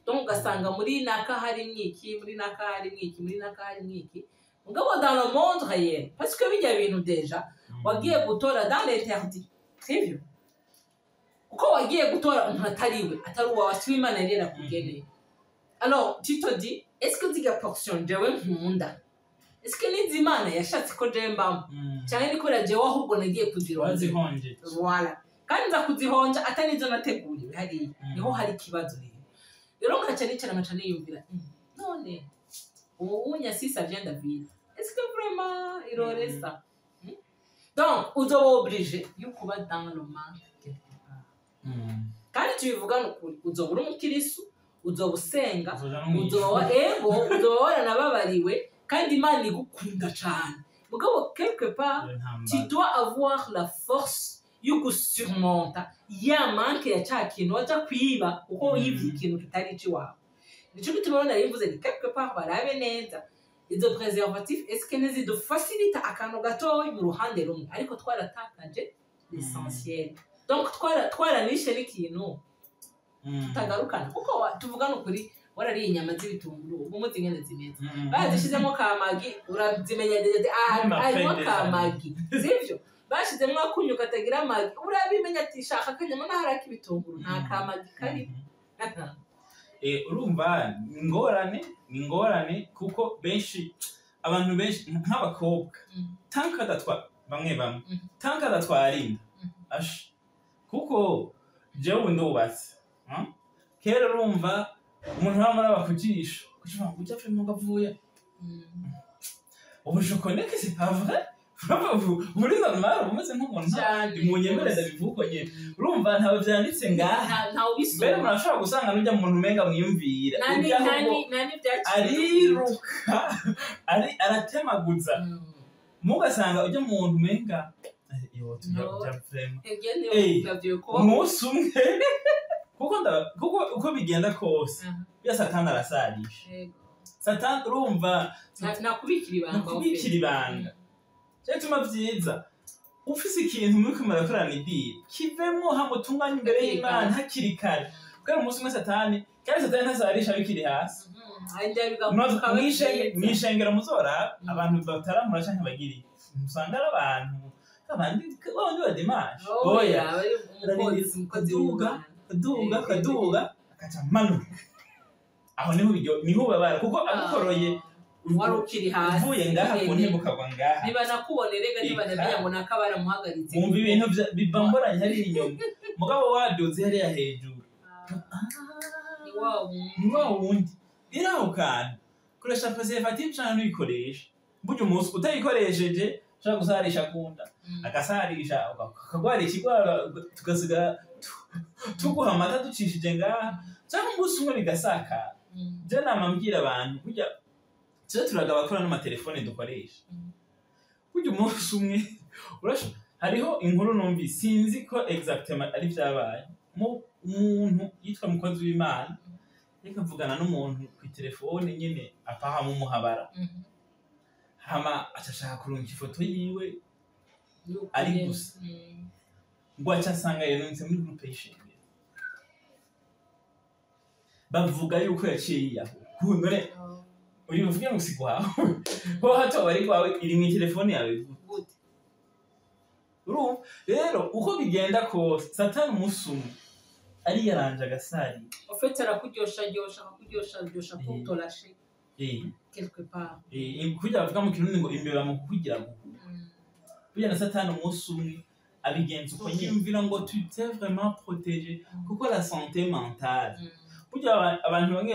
Speaker 1: donc ugasanga muri naka hari mwiki muri naka hari mwiki muri naka hari mwiki mugabo dans le monde réel parce que bijya bintu deja wagiye gutora dans l'interdit très bien uko wagiye gutora umuntu atariwe atari uwawe Imana yari yarakugeneye alors tu te dis est-ce que ziga portion jewe nkunda est-ce que nizi Imana yashatse ko je mbamo cyane niko raje ahubwo nagiye kuzironza voilà kandi nza kuzihonja atanizo nateguriwe hari niho hari kibazo rero nkaca nicara nkaca niyumvira none ubunya sisa vient David est-ce que vraiment il aurait ça donc uzoba obligé yo kuba dans le manque quelque part kandi tubivuga n'ukuri uzoba uri umukirisu uzoba usenga uzoba nababariwe kandi Imana igukunda cyane mugabo quelque part tu dois avoir la force yo gusurmonta ya manque ya cya kintu waja kwiba uko yivye ikintu kitari ci wawe nico gituma nari mvuze ni quelque part barabe neza izo preservatif est-ce que nizidufacilita akantu gatoyi mu ruhande rumwe ariko twaratakaje l'essentiel donc twaranishe n'ikintu tutagarukana kuko tuvugana ukuri warariye inyama z'ibitunguru ubu muzi ingene zimeze bazishizemo kamagi urazimenya harimo kamagi sivyo bashizemo akunyu katagira amagi urabimenya ati shaka akanyama n'aharaka ibitunguru nta kamagi kari
Speaker 2: urumva ingorane kuko benshi abantu benshi nk'abakobwa tanka datwa bamwe tanka datwarinda kuko jewe ndubatse kera urumva umuntu wamara bakujisha kugira ngo ujye mu gavuye ubushokoneke c'est pas vrai muri normal umeze nk'umuntu munyemereza bivuko nyene urumva ntawe vyanditse ngaha
Speaker 1: ntawe bisoma
Speaker 2: mbere murashobora gusanga n'ujya mu muntu umenga mwiyumvira
Speaker 1: nani
Speaker 2: ariruka aratemaguza mugasanga ujya mu muntu umenga umunsi umwe kuko uko bigenda kose ya satani arasarisha satani urumva nakubikira ibanga cyo tuma vyiza ufise ikintu muri kumara korana idiri kivemwo hamutunganya imbere y'Imana hakiri kare kuko umunsi umwe satani ntasarisha bikiri hasi mwishengero muzora abantu bataramura canke bagiri musanga ari abantu abandi bademaje oya kaduga akaca manuka aho niho babara kuko agukoroye
Speaker 1: wari ukiri hasi
Speaker 2: uvuye ngaha ku ntebe ukagwa ngaha
Speaker 1: niba nakubonere ga niba nabya ngo nakabara muhagaritse
Speaker 2: umva ibintu bibamboranye hari inyuma mugabo waduze hariya hejuru ni wa wundi iraho kandi koresha preservative canke uyikoresha burya umunsi utayikoresheje ushobora gusarisha kunda agasarisha ukagwarisha igwara tugasiga tuguha amata ducishije ngaha cyangwa umunsi umwe bigasakara je nama mbwira abantu burya tujya turaga abakora n'amatelefone dukoresha burya umunsi umwe hariho inkuru numvise sinzi ko exactement ari vyabaye umuntu yitwa mukozi w'Imana reka mvugana n'umuntu ku telefone nyene apaha mu muhabara hama acashaka kurunga ifoto yiwe ari gusa ngo acasanga yanunze muri groupe y'ishengero bavuga yuko yaciye yiyaho kunore uri uvuge ngo sigwaho ho hato bari kwawe iri mu telefone yawe gute urumva rero uko bigenda ko satani musumu ari yaranje agasari
Speaker 1: ofete arakuryosha kutolashe quelque part
Speaker 2: kugira bavuga mu kirundi ngo imbeba mu kugira ngo burya na satani umunsi umwe abigenza uko yumvira ngo tu t'es vraiment protégé kuko la santé mentale burya abantu bamwe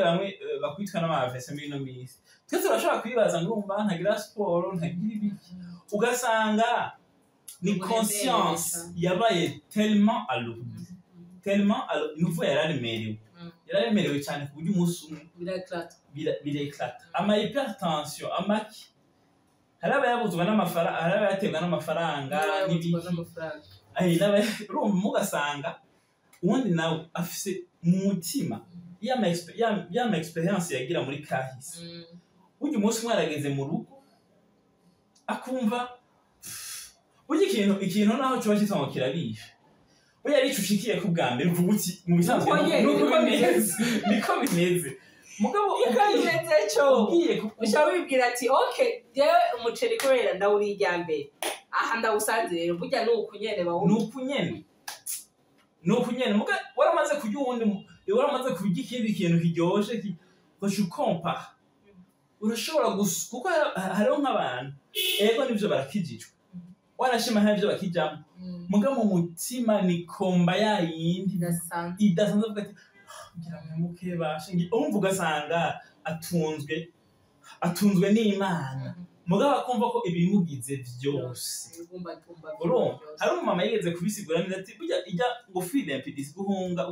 Speaker 2: bakwitwa n'amavese muri no misi twese turashobora kwibaza ngo urumva ntagira siporo ntagira ibiki ugasanga ni conscience yabaye tellement alourde nuvo yararemerewe cyane ku buryo umunsi umwe bireklata ama hypertension amaki hari abayabuzwa n'amafaranga hari abayaterwa n'amafaranga n'ibiki urumva mugasanga ubundi nawe afise mu mutima yama experience yagira muri kahise burya umunsi umwe yarageze mu rugo akumva burya ikintu naho coba kitwa ngo kirabisha burya ari cushikiye ku bwa mbere uvuga uti mu bisanzwe niko bimeze mugabo
Speaker 1: ukameze cyo ushaka wibwira ati okay jewe umuceri kubera ndawuri ijyambere aha ndawusanze rero burya nukunyene nukunyene muga waramaze kurya uwundi waramaze kurya ikindi kintu kiryoshe ukompa urashobora kuko hariho nk'abantu ego nivyo barakijijwe warashima nk'ivyo bakijamo muga mu mutima ni komba yayindi idasanzwe avuga ati ngira ngo mukebashe umva ugasanga atunzwe n'Imana mugabo akumva ko ibimugize vyose urumva hari umumama yigeze kubisigura neza ati burya ijya ngo fille impidis guhunga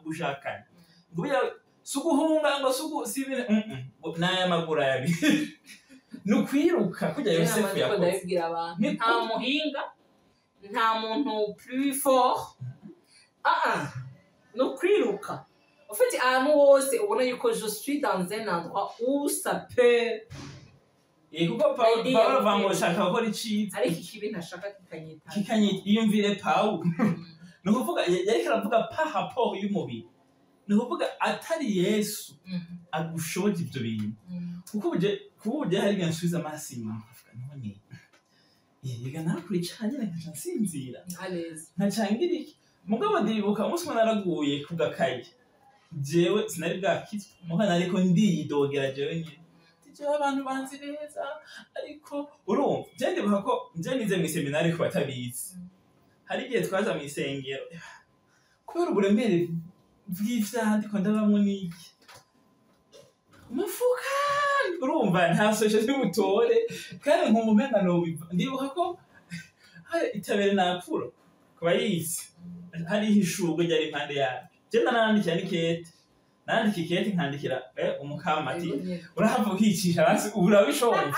Speaker 1: gushakana ngo burya suguhunga ngo sibine naya magura yabi nukwiruka kujya Yosefu yakoze nta muhinga nta muntu plus fort nukwiruka ufite ahantu hose ubona yuko je suis dans un endroit où ça peut
Speaker 2: kuko Pawulo avuga ngo shaka gukora iciza
Speaker 1: ariko ikibi ntashaka kikanyita
Speaker 2: iyumvire Pawulo ni ukuvuga yariko aravuga pa rapport y'umubiri ni ukuvuga atari Yesu agushoboje ibyo bintu kuko uje hari igihe nsubiza amaso inyuma none yega nakurikiranye nkaca nsinzira nkacangira iki mugabo ndibuka umunsi umwe naraguye ku gakaye jewe sinari bwakizwe mugabo nariko ndiyidogera jewe nyine jewe abantu banzi neza ariko urumva je ndibuka ko je nize mw'iseminari ku batabizi hari igihe twaza mw'isengero kubera uburemere bw'ivyaha ndiko ndabamwo n'iki umufuka urumva nta sosho z'ubutore kandi nk'umumenga nobiva ndibuka ko itabere napfuro kuba yisi hariho ishurwe ryari impande yayo je nanandikira n'ikete nandika ikete nkandikira umukama ati urahava ukicisha hasi ubu urabishoboye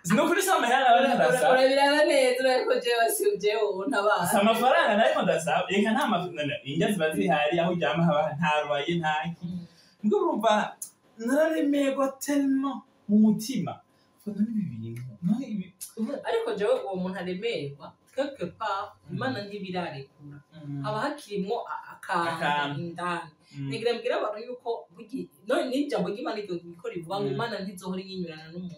Speaker 2: sinukuri si amahera bari ndasaba
Speaker 1: urabirana neza urabiko jewe jewe ntabaha
Speaker 2: si amafaranga nariko ndasaba reka nta mafaranga indya ziba zihari aho uryama haba ntarubaye ntaki nibwo urumva nararemerwa tellement mu mutima none ibi bintu none ibi
Speaker 1: ariko jewe uwo muntu aremerwa quelque part imana ntibirarekura haba hakirimwo akantu indani negira mbwira abantu yuko n'ijambo ry'Imana riko rivuga ngo imana ntizohora inyurana n'umuntu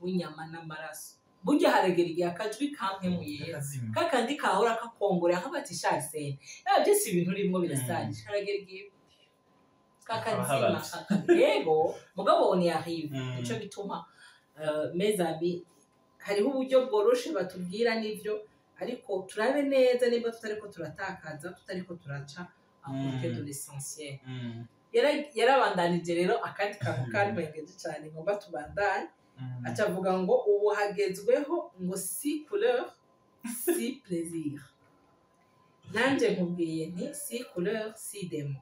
Speaker 1: w'inyama n'amaraso burya haregera igihe akajwi kampemu yera kakandi kahora kakongorera kabati sharisene byose ibintu rimwo birasanje haragera igihe kakazima yego mugabo ni arrive ico bituma mes amis hariho uburyo bworoshe batubwira n'ivyo ariko turabe neza nimba tutariko turatakaza tutariko turaca akote de l'essentiel yarabandanije rero akandi kantu kantwengeje cyane ngomba tubandanye acavuga ngo ubu hagezweho ngo si couleur si plaisir nanje nkubwiye nti si couleur si demo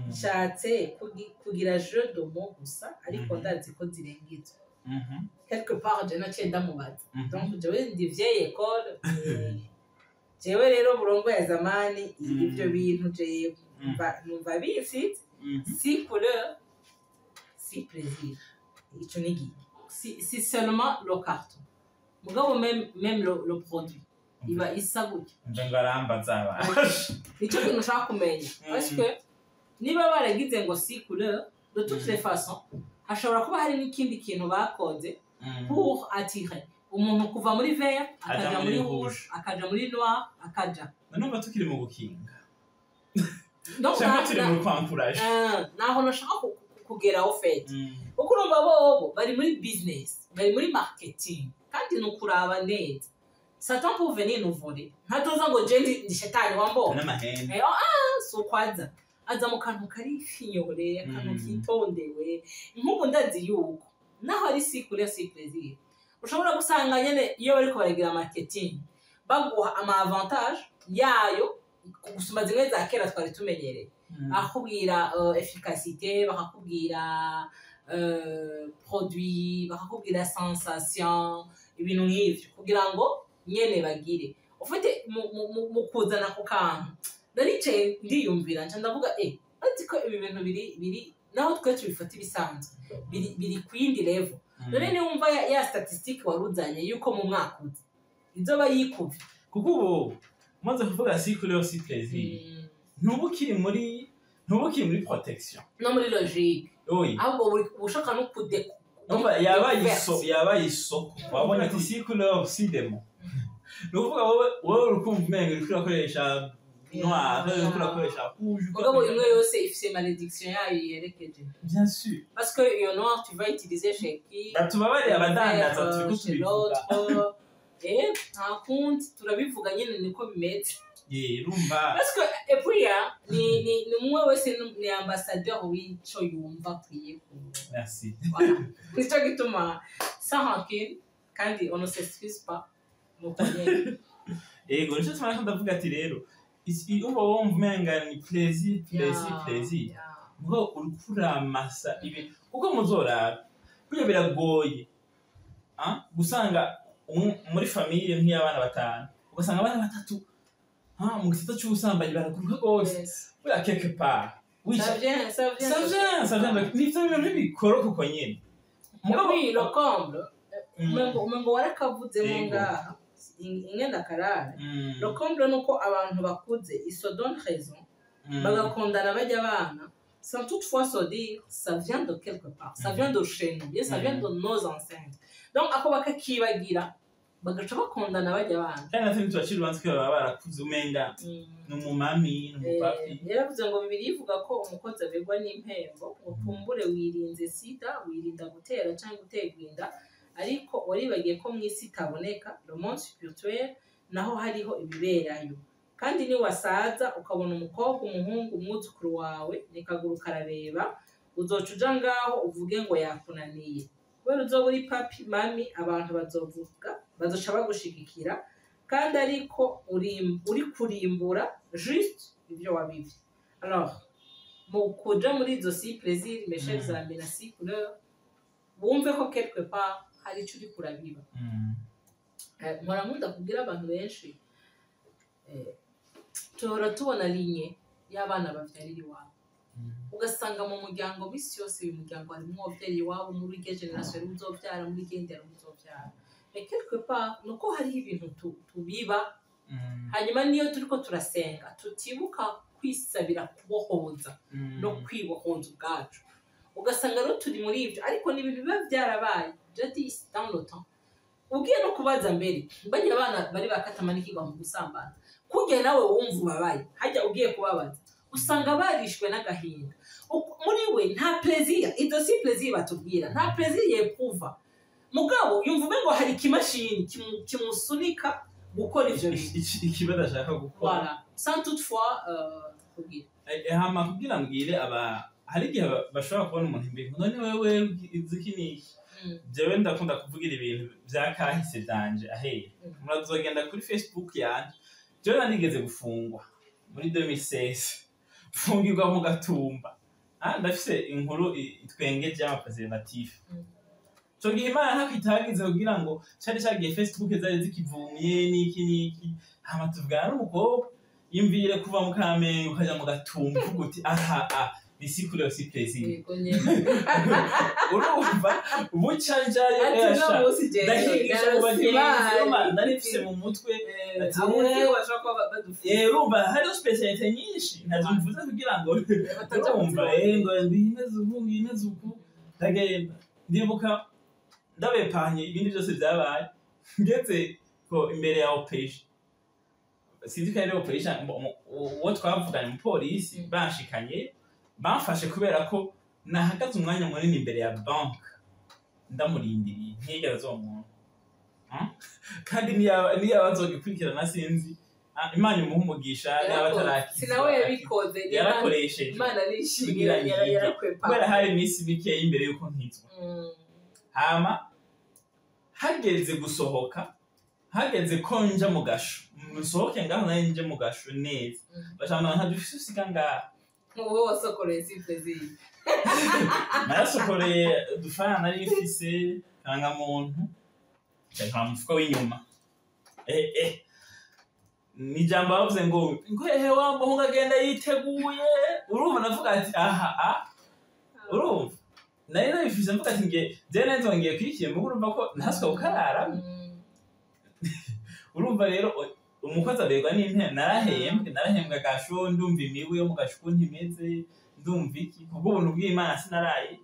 Speaker 1: nshatse kugira jeu de mots gusa ariko ndazi ko zirengizwe quelque part je naciye ndamubaza donc jewe ndi vieille école jewe rero burongo ya zamani ibyo bintu jewe numva bisi si couleur si plaisir ico nigi si seulement le carton mugabo même le produit iba isa gutya
Speaker 2: ngaramba zaba
Speaker 1: ico kintu ushaka kumenya parce que niba baragize ngo si couleur de toutes les façons hashobora kuba hari n'ikindi kintu bakoze pour attirer umuntu kuva muri vert akaja muri rouge akaja muri noir akaja
Speaker 2: numva tukiri mu gukinga
Speaker 1: donc
Speaker 2: turi mu kwampurage
Speaker 1: naho nashaka kugera au fait kuko urumva bobo bari muri business bari muri marketing kandi nukuraba neza Satan pour venir nous voler ntatoza ngo je ndi shetani wambo
Speaker 2: n'amahene
Speaker 1: so kwaza aza mu kantu kari finyore akantu kitondewe nk'ubu ndazi yuko naho ari si couleur si plaisir ushobora gusanga nyene iyo bariko baragira marketing baguha ama avantage yayo gusuma zimwe za kera twari tumenyereye akubwira efficacité bakakubwira produit bakakubwira sensation ibintu nk'ivyo kugira ngo nyene bagire ufite mu kuzana ku kantu ndaricaye ndiyumvira nca ndavuga ati ko ibi bintu biri naho twe tubifata ibisanzwe biri ku yindi level none niwumva ya statistique waruzanye yuko mu mwaka uzi izoba yikuvye
Speaker 2: kuko ubu umaze kuvuga si couleur si plaisir ntubukiri muri protection
Speaker 1: no muri logique ahubwo ushaka no
Speaker 2: yabaye isoko wabonye ati si couleur si demo nuvuga wowe urukumva umenga uriko urakoresha noir uriko urakoresha rouge
Speaker 1: mugabo imwe yose ifise malédiction yayo yerekeje
Speaker 2: bien sûr
Speaker 1: parce que iyo noir tu vas utiliser chez qui
Speaker 2: batubabari abadandaza turiko tubivuga
Speaker 1: nta kundi turabivuga nyene niko bimeze
Speaker 2: rumva
Speaker 1: parce que et puis ni umwe wese ni ambassadeur w'ico yumva kwiye
Speaker 2: merci
Speaker 1: voilà nico gituma sans rancune kandi on ne s'excuse pas
Speaker 2: ego nico tumara ndavuga ati rero uba wumva umenga ni plaisir ngo uriko uramasa ibi kuko muzoraba burya biragoye gusanga muri famille nk'iy'abana batanu ugasanga abana batatu mu gisata c'ubusambanyi baraguruka gose buriya quelque part Oui,
Speaker 1: ça vient.
Speaker 2: Nivyo bintu bikoroka uko nyene.
Speaker 1: Oui, le comble. Umengo warakavuzemo ngaha ingenda karare. Le comble nuko abantu bakuze iso donne raison. Bagakundana bajya abana sans toutefois se dire ça vient de quelque part. Ça vient de chez nous, bien ça vient de nos ancêtres. Donc ako bakakibagira bagaca bakundana bajya abana.
Speaker 2: Kandi natwe ntitubacira ubanza ko baba barakuze umenga n'umumami n'umupapi.
Speaker 1: Yaravuze ngo Bibiliya ivuga ko umukozi abegwa n'impembo, ukumbure wirinze sida, wirinda gutera cyangwa guterwa inda, ariko waribagiye ko mu isi itaboneka le monde spirituel naho hariho ibiberayo. Kandi ni wasaza ukabona umukobwa umuhungu umwuzukuru wawe nikaguru karareba uzoca uja ngaho uvuge ngo yakunaniye. Kubera uzoba uri papi mami abantu bazovuga bazoca bagushigikira kandi ariko uri kurimbura juste ibyo wabivye. Alors mu kuja muri izo si plaisir mes chers amis na si couleur bumve ko quelque part hari ico uri kurabiba. Mpora nkunda kubwira abantu benshi tuhora tubona linye y'abana bavyarira iwabo ugasanga mu muryango bisi yose uyu muryango harimo abavyeyi iwabo muri iryo generation uzovyara muri gendera uzovyara mais quelque part nuko hariho ibintu tubiba hanyuma niyo turiko turasenga tutibuka kwisabira kubohoza no kwibohoza ubwacu ugasanga rero turi muri ivyo ariko n'ibintu biba vyarabaye jadi dans le temps ugiye no kubaza mbere bajya abana bari bakatama n'ikigwa mu gusambana kugira nawe wumva ubabaye hajya ugiye kubabaza usanga barishwe n'agahinda muri we nta plaisir ido si plaisir batubwira nta plaisir yeprouva mugabo yumva umengo hari kimashini kimusunika gukora ivyo bintu
Speaker 2: ikibazo ashaka gukora
Speaker 1: voilà sans toutefois kubwira
Speaker 2: hama kugira mbwire hari igihe bashobora kubona umuntu imbere none wewe iziki jewe ndakunda kuvugira ibintu vya kahise vyanje ahera murazogenda kuri Facebook yanje jewe narigeze gufungwa muri 2016 fungirwa mu Gatumba ndafise inkuru itwengeje y'abapreservatif so gihe Imana ntakwitagize kugira ngo cari cagiye Facebook zari zikivumye niki hama tuvugana n'umukobwa yimvire kuva mu Kamenge ukaja mu Gatumba uvuga uti ici couleur si plaisir urumva buca njaye ndahigisha bagiye ndarifise mu mutwe urumva hariho specialite nyinshi ntazumvuze kugira ngo urumva ngo imeze uku ndagenda ndibuka ndabepanye ibindi byose byabaye ngeze ko imbere ya operation sinzi ko ari operation uwo twavuganye mu polisi banshikanye bamfashe kubera ko nahagaze umwanya munini imbere ya bank ndamurindiriye ntigera zo muntu kandi niya bazogikurikirana sinzi Imana imuhumugisha y'abatarakiza
Speaker 1: sinawe yabikoze
Speaker 2: yarakoresheje
Speaker 1: Imana nishimye yarakwepa
Speaker 2: kubera hari iminsi bike imbere yuko nkizwa hama hageze gusohoka hageze ko nja mu gasho musohoke ngaho naye nje mu gasho neza bacana nta dufise usiga ngaho
Speaker 1: wowe wasokoreye si plaisir
Speaker 2: narasokoreye dufana nari mfise kanga muntu cyangwa mufuko w'inyuma ni jambo bavuze ngo ehe wa muhungu agenda yiteguye urumva navuga ati urumva nari nabifise mvuga ati nge je nzongeye kwikiye mu urumva ko ntaswe ukarara urumva rero umukozi abegwa n'intebe narahembwa gasho ndumva imibu yo mu gashuku ntimeze ndumva iki kubwo ubuntu bw'Imana sinaraye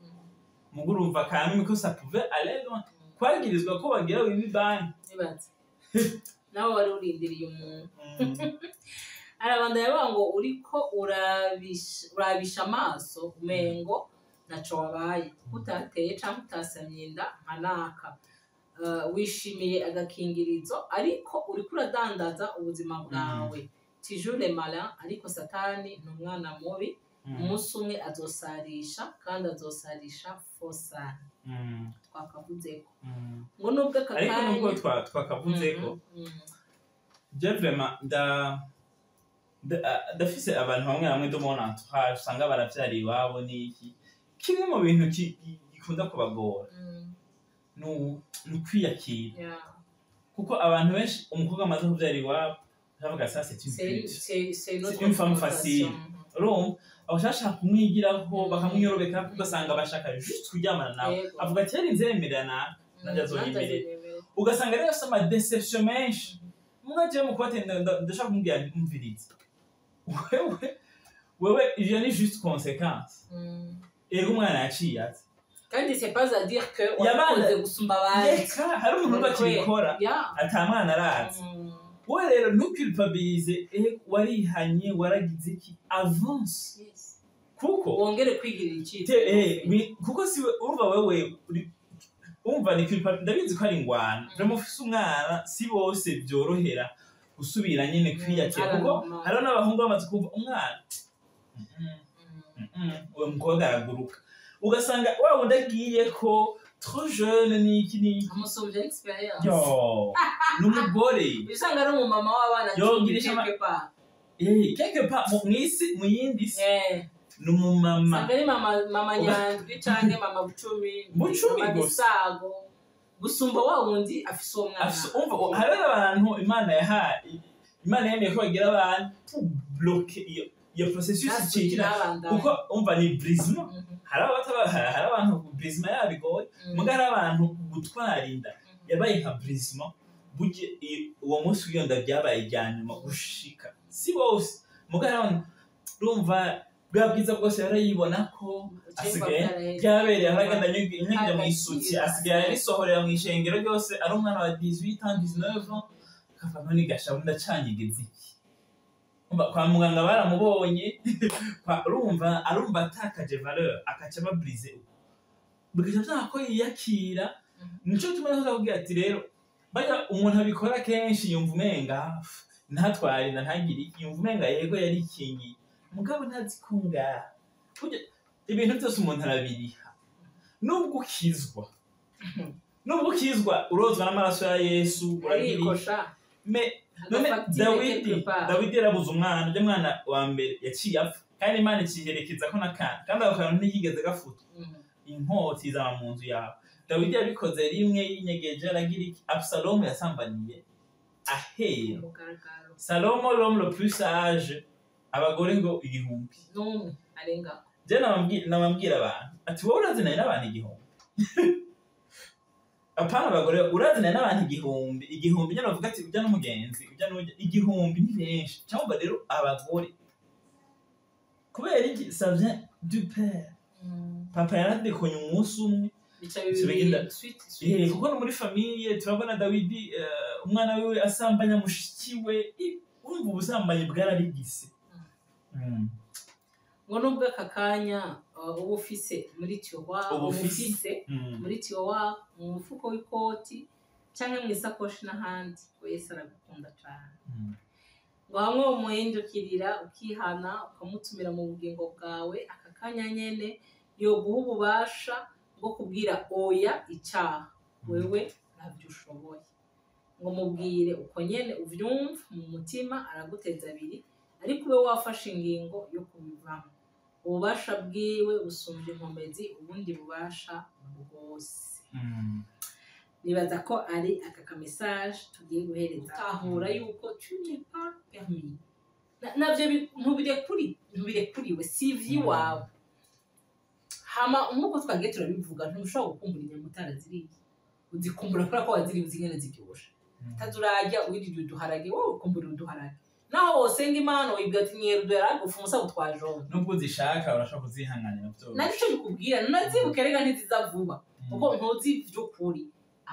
Speaker 2: mugo urumva kandi mikosa pouvait aller loin kwagirizwa ko bagira wibi banki
Speaker 1: nibaze nawe wari urindiriye umuntu arabanda yabango uriko urabisha amaso umengo naco wabaye utateye cyangwa utasamye inda nkanaka wishimiye agakingirizo ariko uriko uradandaza ubuzima bwawe tijure malin ariko satani ni umwana mubi umunsi umwe azosarisha kandi azosarisha fosa twakavuzeko ngo nubwo
Speaker 2: ariko nubwo twakavuzeko je vraiment ndafise abantu bamwe do mon entourage usanga baravyari iwabo n'iki kimwe mu bintu gikunda kubagora nukwiyakira kuko abantu benshi umukobwa amaze kuvyara iwabo ndavuga ça c'est une femme facile urumva abashaka kumwigiraho bakamwiyorobeka ugasanga bashaka just kuryamana nawe avuga ati yari nzemerera nawe nanjye azoyemerera ugasanga rero afite amadeception menshi mwagiye mu kuba ndashaka kumubwira umviriza wewe ivyo ni juste conséquence ego umwana yaciye ati
Speaker 1: kandi c'est pas à dire que wakunze gusumba abandi
Speaker 2: hari umuntu bakibikora ata mwana arazi wowe rero ntuculpabilize warihanye waragize iki avance kuko
Speaker 1: wongere kwigirira icyitwa
Speaker 2: kuko si urumva wewe umva ni culpabilize ndabizi ko ari ingwana ndamufise umwana si bose byorohera gusubira nyine kwiyakira kuko hari n'abahungu bamaze kumva umwana uwo mukobwa araguruka ugasanga wa wundi agiye ko trop jeune niki
Speaker 1: amusubije experience
Speaker 2: yo n'umugore
Speaker 1: bisanga ari umumama w'abana
Speaker 2: quelque part mwisi muyindi si n'umumama
Speaker 1: sanga ari mama Nyandwi canke mama Bucumi Gisago gusumba wa wundi afise uwo mwana
Speaker 2: hari abantu Imana yahaye Imana yemeye ko bagira abantu bloquer iyo processus ikikira kuko umva ni brisement hari abantu brisement yabigoye muga hari abantu gutwara inda yabaye nka brisement buje uwo munsi w'iyonda byabaye ijyanyuma gushika si bose muga hari urumva bwabwiza bwose yarayibona ko asigaye byabereye haragenda nyine mu isutsi asigaye arisohorera mu ishengero ryose ari umwana wa 18 ans 19 ans kavamo nigasha ndacanyigeze iki kwa muganga baramubonye urumva arumva atakaje valeur akaca babrise bigaca byako yiyakira nico tumaze kuvuga ati rero bajya umuntu abikora kenshi yumva umenga ntatwari ntagiri yumva umenga yego yari ikinyi mugabo ntazikunga ibintu byose umuntu arabiriha nubwo ukizwa urozwa n'amaraso ya Yesu uragirikosha none Dawidi yarabuze umwana ujya mwana wa mbere yaciye apfa kandi Imana ikiherekeza ko nakana kandi ako kantu ntigeze gafuta inkota izaba mu nzu yawe Dawidi yabikoze rimwe yinyegeje aragira iki Absalomu yasambaniye ahera Salomo l'homme le plus sage abagore ngo igihumbi
Speaker 1: n'umwe arenga
Speaker 2: je nabambwira abantu ati wowe urazinaye n'abantu igihumbi apana abagore urazinaye n'abantu igihumbi nyine bavuga ati ujya n'umugenzi ujya n'ujya igihumbi ni benshi cyangwa rero abagore kubera iki ça vient du père papa yaradekonye umunsi umwe kuko no muri famille turabona Dawidi umwana wiwe asambanya mushikiwe urumva ubusambanyi bwararigise
Speaker 1: ngo nubwo aka kanya uba ufise muri tiyowa mu mufuko w'ikoti cyangwa mu isakoshi n'ahandi wese aragukunda cyane ngo hamwe umuhindukirira ukihana ukamutumira mu bugingo bwawe aka kanya nyene yoguha ububasha bwo kubwira oya icyaha wewe ntabyo ushoboye ngo mubwire uko nyene uvyumva mu mutima araguteza abiri ariko ube wafashe ingingo yo kubivamo ububasha bwiwe busumbye inkomezi ubundi bubasha bwose nibaza ko ari aka message tugiye guhereza tahura yuko tu n'es pas permis navyo ntubirekuriwe CV wawe hama nk'uko twagiye turabivuga ntushobora gukumbura inyama utaraziriye uzikumbura kubera ko waziriye uzi ingene ziryoshe utazurarya wirira uduharage wowe ukumbura uduharage naho wosenga Imana wibwira ati nyerudera gufa umusa utwajone
Speaker 2: nubwo uzishaka urashaka kuzihanganira byo
Speaker 1: narico bikubwira nazibuke rega ntiziza vuba kuko ntuzi by'ukuri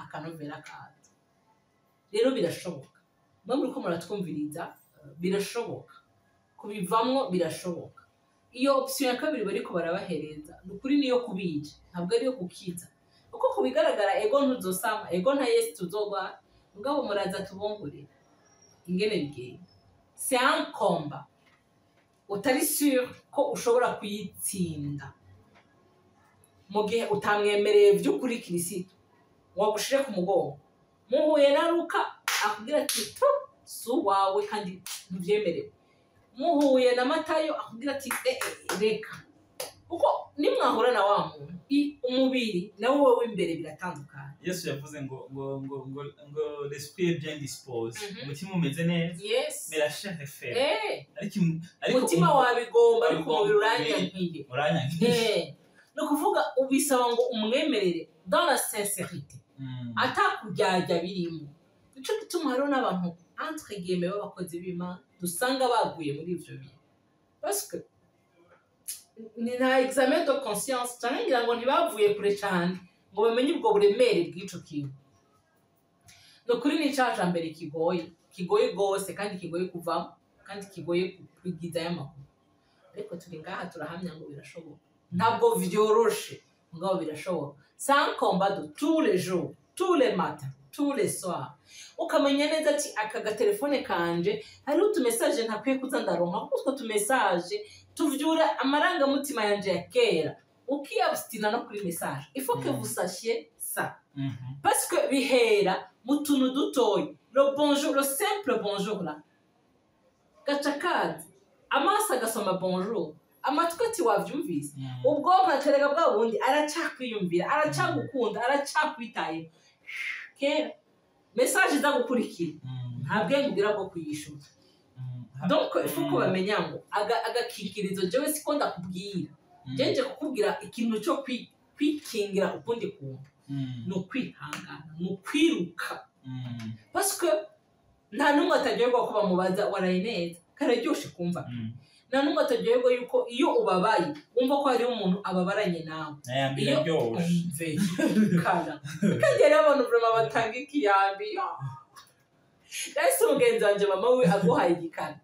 Speaker 1: akanovera kaza rero birashoboka muri ko muratwumviriza birashoboka kubivamwo birashoboka iyo option ya kabiri bariko barabahereza nukuri niyo kubica ntabwo ari yo kukiza uko kubigaragara ego ntuzosama ego nta Yesu tuzogwa mugabo muraza tubongurira ingene bigenda c'est un combat utari sûr ko ushobora kuyitsinda mu gihe utamwemereye by'ukuri Kristo wagushire ku mugongo muhuye na Luka akubwira ati su wawe kandi ntuvyemerewe muhuye na Matayo akubwira ati reka uko nimwahura na wa muntu umubiri nawe wowe imbere biratandukanye.
Speaker 2: Yesu yavuze ngo l'esprit est bien disposé, umutima umeze neza, mais la chair est faible.
Speaker 1: Ariko umutima wabigomba ariko umubiri uranyankiye. No kuvuga ubisaba ngo umwemerere dans la sincérité. Atakujyajya birimo. Nico gituma hariho n'abantu entre guillemets b'abakozi b'Imana dusanga baguye muri ivyo bintu. Parce que ni na examen de conscience cyane ngira ngo ntibavuye kure cyane ngo bamenye ubwo buremere bw'ico kintu. No kuri ni cyaje mbere kigoye gose kandi kigoye kuvamo kandi kigoye kwigiza y'amakuru. Ariko turi ngaha turahamya ngo birashoboka. Ntabwo vyoroshe ngo birashoboka. C'est un combat de tous les jours, tous les matins, tous les soirs. Ukamenya neza ati aka gatelefone kanje hari utumessage ntakwiye kuza ndaronka kuko tumessage tuvyura amaranga mutima yanje ya kera. Ukiyabstina no kuri message. Il faut que vous sachiez ça. Parce que bihera mutuntu dutoyi. Le bonjour, le simple bonjour là. Gachakazi. Amasa gasoma bonjour. Amatwi ati wavyumvise. Ubwonko aterega bwa bundi aracakwiyumvira, aracagukunda, aracakwitaye. Kera message za gukurikira. Ntabwo ngira bwo kuyishura. Donc il faut ko bamenya ngo agakikirizo jewe siko ndakubwira. Jenje kukubwira ikintu cyo kwikingira ukundi kuntu. No kwihangana, no kwiruka. Parce que nta numwe atagerwa kuba mubaza warayineza. Kararyoshe kumva. Na numwe atagerwa yuko iyo ubabaye wumva ko hari umuntu ababaranye nawe.
Speaker 2: Iyo byoshe.
Speaker 1: Kala. Kandi abantu vraiment batanga ikiyambi. Ese umugenzi wanje mama we aguhaye igikana.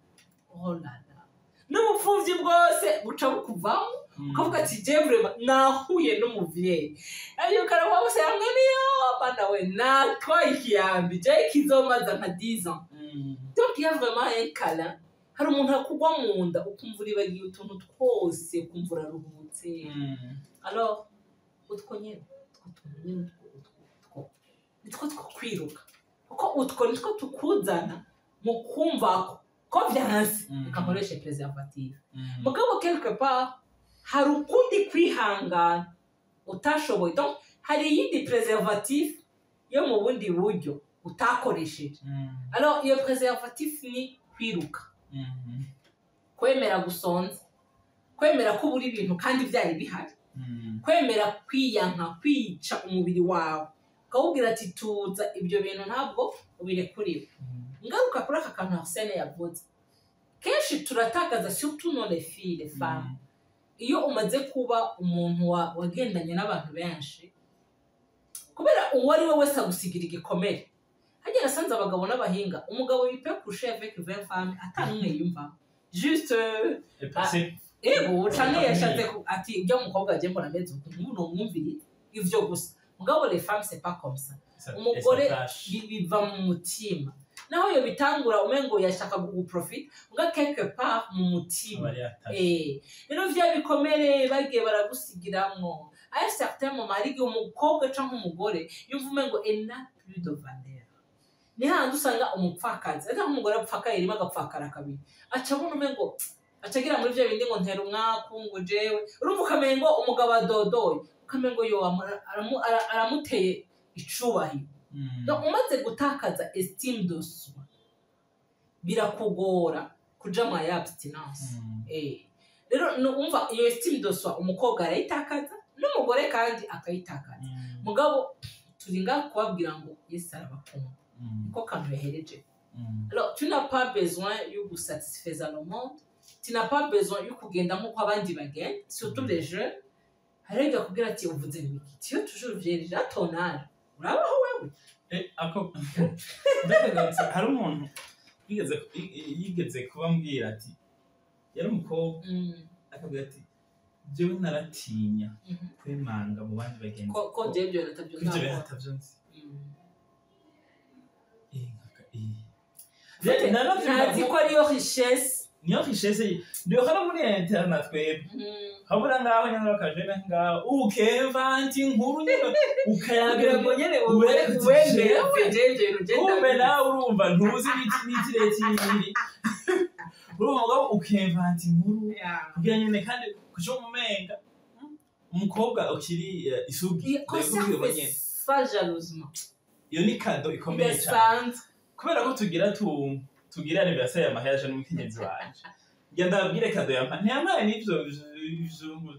Speaker 1: Oh la la. N'ubupfuvyi bwose buca bukuvamo. Ukavuga ati je vraiment nahuye n'umuvyeyi. Ayo karawa bose hamwe niyo bana we natwaye ikiyambi je kizomaza nka 10 ans. Donc il y a vraiment un câlin. Hari umuntu akugwa mu nda ukumva uribagiye utuntu twose ukumva uraruhutse. Alors utwo nyene utwo kwiruka. Kuko utwo nitwo tukuzana mu kumva ko vyanse ukakoresha preservative. Mugabo quelque part hari ukundi kwihangana utashoboye. Donc hari yindi preservative yo mu bundi buryo utakoresheje. Alors iyo preservative ni kwiruka. Kwemera gusonza, kwemera ko buri bintu kandi byari bihari. Kwemera kwiyanka, kwica umubiri wawe. Kawubwira ati tuza ibyo bintu ntabwo ubirekuriwe. Ngaruka kuri aka kantu Arsene yavuze. Kenshi turatakaza surtout nos les filles, les femmes. Iyo umaze kuba umuntu wagendanye n'abantu benshi, kubera uwo ari we wese agusigira igikomere. Hajya nasanze abagabo n'abahinga, umugabo yipe coucher avec 20 femmes atanumwe yumva. Juste ego canke yashatse ati ibyo umukobwa agiye mbona meze umuntu mwumvire ivyo gusa. Mugabo les femmes c'est pas comme ça. Umugore biva mu mutima. Naho yo bitangura umengo yashaka guprofit, uga quelque part mu mutima. Rero vya bikomere bagiye baragusigiramwo. À un certain moment ari umukobwa canke umugore yumva umengo ena plus de valeur. Ni handi usanga umupfakazi ata umugore apfakaye rimwe agapfakara kabiri. Aca abona umengo acagira muri vyo bindi ngo ntera umwaku ngo jewe. Urumva ukamengo umugabo adodoye. Ukamengo yo aramuteye icubahiro. Donc umaze gutakaza estime de soi birakugora kuja mu abstinence. Rero umva iyo estime de soi umukobwa arayitakaza n'umugore kandi akayitakaza. Mugabo turinga kubabwira ngo Yesu arabakunda. Ko kantu yahereje. Alors tu n'as pas besoin yo gusatisfaire le monde. Tu n'as pas besoin yo kugenda nko abandi bagenda, surtout les jeunes. Harega kugira ati uvuze niki? Tiyo toujours vierge atonara. Urabaho wewe.
Speaker 2: Ako hari umuntu yigeze kubambwira ati yari umukobwa akabwira ati jewe naratinya kwemanga mu bandi bagenzi
Speaker 1: ko jebyo
Speaker 2: natavyonse
Speaker 1: ntazi ko ariyo richesse
Speaker 2: niyo richesse niyo kana muri internet twebwe habura ngaho nyangara kajena ngaho ukeva anti nkuru nyene ukayagira ngo nyene wende umbe nawe urumva ntuzi n'ikirekire urumva ngo ukeva anti nkuru kugira nyene kandi kujo mumenga umukobwa ukiri isugi
Speaker 1: conserve ça jalousement
Speaker 2: iyo ni kado ikomeye cyane kubera ko tugira anniversaire ya mariage n'umukenyezi wanje njya ndabwire kado yampa ntiyamaye n'ivyo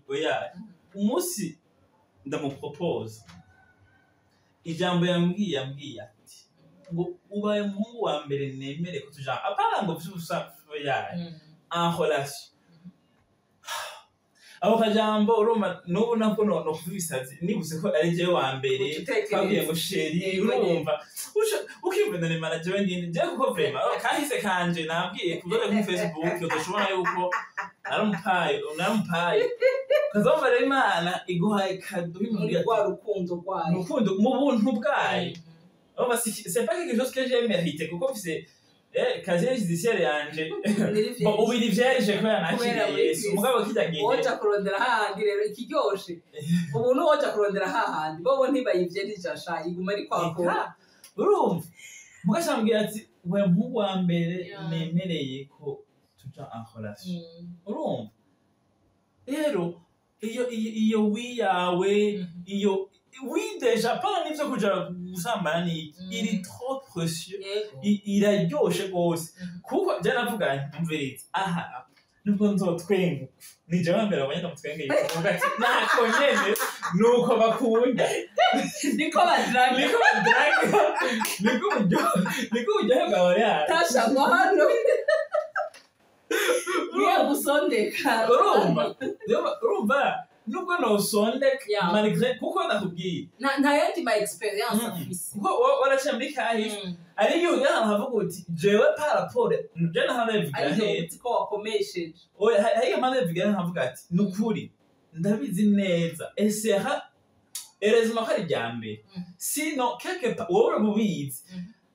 Speaker 2: oya umunsi ndamupropose ijambo yambwiye ati ngo ubaye umuhungu wa mbere nemere ko tuja apana ngo vyusa yaye en relation abo kajambo urumva n'ubu nako no kubisazi nibuse ko ari je wa mbere twabwiye ngo sheri urumva ukimvenda ni manager wendine je kuko vraiment kahise kanje nabwiye kuzoga kuri Facebook udoshobora yuko naramupaye kazomba rero Imana iguhaye kado
Speaker 1: muri rwa rukundo rwayo
Speaker 2: urukundo mu buntu bwayo aba c'est pas quelque chose que j'ai mérité kuko c'est casier judiciaire yanje ubu iri vyaje ko yanakiriye Yesu mugabo kidagiye
Speaker 1: woja kurondera hahandi rero ikiryoshe ubu woja kurondera hahandi bobo ntibayivye nijasha iguma ari kwakora
Speaker 2: urumva mugashambwira ati we mpugu wa mbere nemereye ko tuja en relation urumva rero iyo wiyawe iyo oui déjà pas n'ivyo kuja gusambana ni il est trop précieux iraryoshe gose kuko je navuganye umvirize aha nubwo nzotwenga nije wambere abanyenda mutwenge yivuga ati nako nyene nuko bakunda
Speaker 1: niko badraga
Speaker 2: niko ujya gahora
Speaker 1: tasha ngo hano niyo gusondeka
Speaker 2: urumva nubwo nosondeka malgré kuko nakubwiye
Speaker 1: nta yandi ma experience afise
Speaker 2: kuko waraciye muri kahise ariyo havuga uti jewe par rapport je nahanze bivuga
Speaker 1: he ko wakomesheje
Speaker 2: oya hariyo mpande bivuga nkavuga ati nukuri ndabizi neza esera heureusement ko ari ryambere sino quelque part wowe mubizi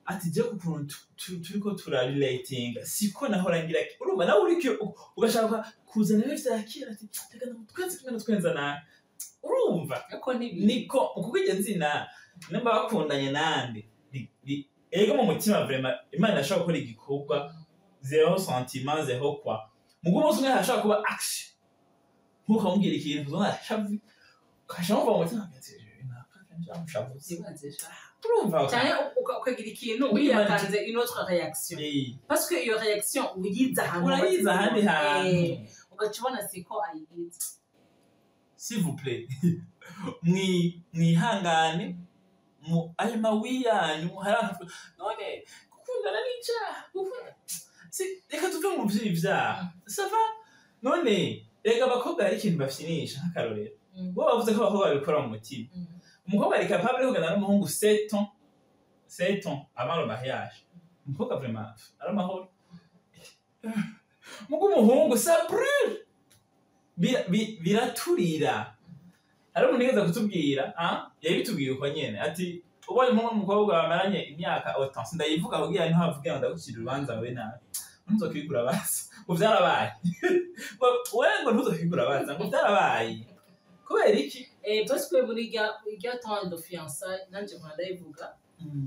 Speaker 2: ati je kukuntu turiko turarelatinga siko nahora ngira urumva nawe uriko ugashaka kuzana ibyo yakira ati twese twenza na urumva niko kuko igenzina namba bakundanye nande ego mu mutima vraiment Imana ashaka gukora igikorwa zero sentiment zero quoi mugo umunsi umwe ashaka kuba action nkuko ambwira ikintu uzona shavi kashamba mu mutima ati urumva
Speaker 1: cyane ukagira ikintu wiyatanze une autre réaction parce que iyo réaction uyiza
Speaker 2: handi hantu
Speaker 1: ugacibona siko ayigize
Speaker 2: s'il vous plaît mwihangane mu alma wiyanyu haraka none gukundana n'icyaha reka tuve mu vy'ivyaha sava none reka abakobwa hari ikintu bafyinisha nk'akarorero bo bavuze ko abakobwa babikora mu mutima umukobwa ari capable yo kugana n'umuhungu 7 ans avant le mariage umukobwa vraiment ari amahoro mugo umuhungu ça brûle biraturira ari umuntu yigeze kutubwira yabitubwiye uko nyene ati ubonye umukobwa bamaranye imyaka autant ndayivuga kugira ntavuge ngo ndagucira urubanza we nawe ntuzokigura basa ngo vyarabaye wewe ngo ntuzokigura basa ngo vyarabaye kubera iki
Speaker 1: parce que muri irya temps de fiançailles nanje ndayivuga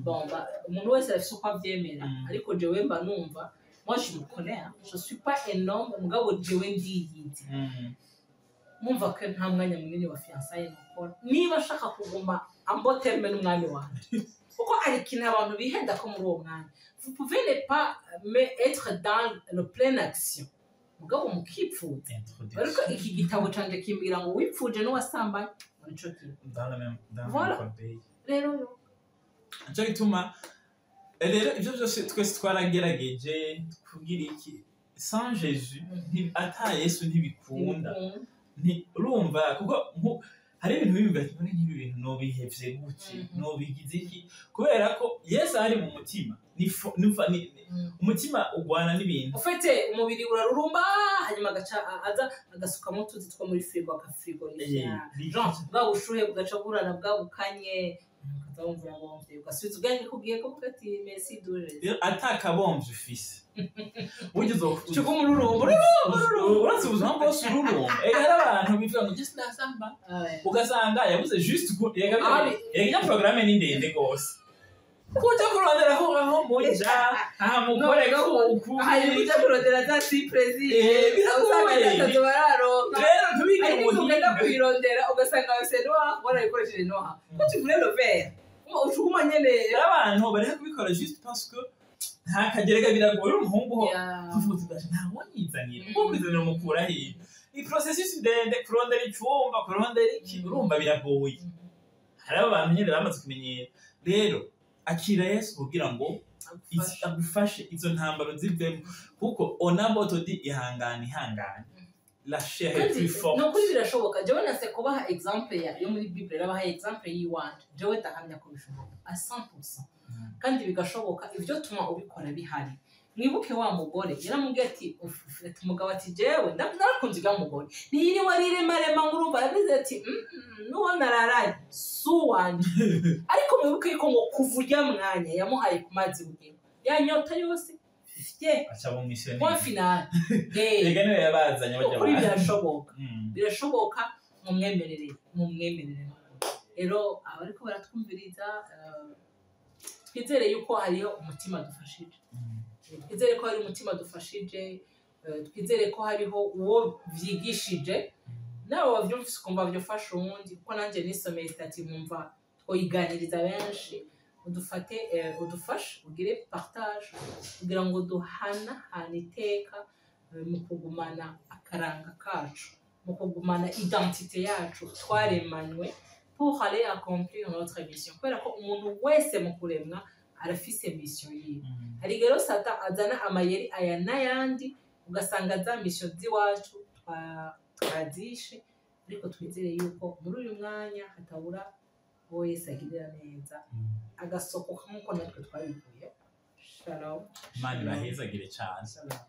Speaker 1: bon umuntu wese afite uko avyemera ariko jewe mba numva moi je me connais je suis pas énorme mugabo jewe ndiyizi mumva ko nta mwanya munini wa fiançailles nokora niba ashaka kuguma ambo terme n'umwanya wanjye kuko ari ikintu abantu bihenda ko muri uwo mwanya vous pouvez ne pas être dans le plein action mugabo mukipfuza ariko iki gitabo canje kimbwira ngo wipfuje n'uwasambanye nico kintu voilà rero
Speaker 2: acha gituma rero ivyo byose twese twaragerageje kugira iki sans Jésus ata Yesu ntibikunda urumva kuko hari ibintu bimwe nk'ibi bintu no bihevye gutse no bigize iki kubera ko Yesu ari mu mutima ni umutima ugwana n'ibintu
Speaker 1: ufite umubiri urarurumba hanyuma agaca aza agasukamo tuzi two muri frigo akafrigo bwa bushuhe bugaca burana bwabukanye ukazamvura ngo ugasubiza ubwange kugiye ko bugati merci dure
Speaker 2: atakabomvye ufise ugize
Speaker 1: cyo kumururumbo
Speaker 2: uretse ubuzima bwose ururumbo hari abantu bivuga ngo just nasamba ugasanga yabuze juste ega programme ni ndende gose kuja kurondera aho muja mukore kuku
Speaker 1: kuja kurondera za surprise
Speaker 2: biragoye
Speaker 1: rero ntubigire
Speaker 2: ubuhinga
Speaker 1: uyirondera ugasanga wese noha warayikoresheje noha ko tuvure le vert ushuma nyene
Speaker 2: abantu bari kubikora juste parce que nta kagerega biragoye umuhungu ho kuvuga uti nta wanyizanira kuko kwizanira umukura hiye ni processus ndende kurondera icumba kurondera iki urumva biragoye hari abantu nyene bamaze kumenyera rero akira Yesu kugira ngo agufashe izo ntambaro zivemo kuko onamboto di ihangane la chair est plus forte
Speaker 1: no kuri birashoboka jewe nase kubaha example yo muri Bible rabaha example yiwanje jewe ndahamya ko bishoboka a 100% kandi bigashoboka ivyo tuma ubikora bihari mwibuke wa mugore yaramubwiye ati umugabo ati jewe ndarakunze ga mugore niyiri warirema ngurumva yabize ati nuwo nararaye suwanje ariko mwibuke ko ngo kuvurya mwanya yamuhaye ku mazi bugingo yanyota yose
Speaker 2: acha mu mission
Speaker 1: point final
Speaker 2: rega niwe yabazanye bajya
Speaker 1: kuri birashoboka mu mwemerere rero abariko baratwumviriza twizere yuko hariho umutima dufashije twizere ko hari umutima dufashije twizere ko hariho uwo vyigishije nawe wavyumvise ukumva vyofasha uwundi kuko nanje nisomeye stati mwumva twoyiganiriza benshi udufate udufashe ugire partage kugira ngo duhanahane iteka mu kugumana akaranga kacu mu kugumana identité yacu twaremanywe pour aller accomplir notre mission kubera ko umuntu wese mu kuremwa arafise mission yiwe hari rero sata azana amayeri aya n'ayandi ugasanga za mission ziwacu twazishe ariko twizere yuko muri uyu mwanya hatabura wese agirira neza agasokoka nk'uko natwe twabivuye shalom
Speaker 2: mani bahezagire cyane
Speaker 1: shalom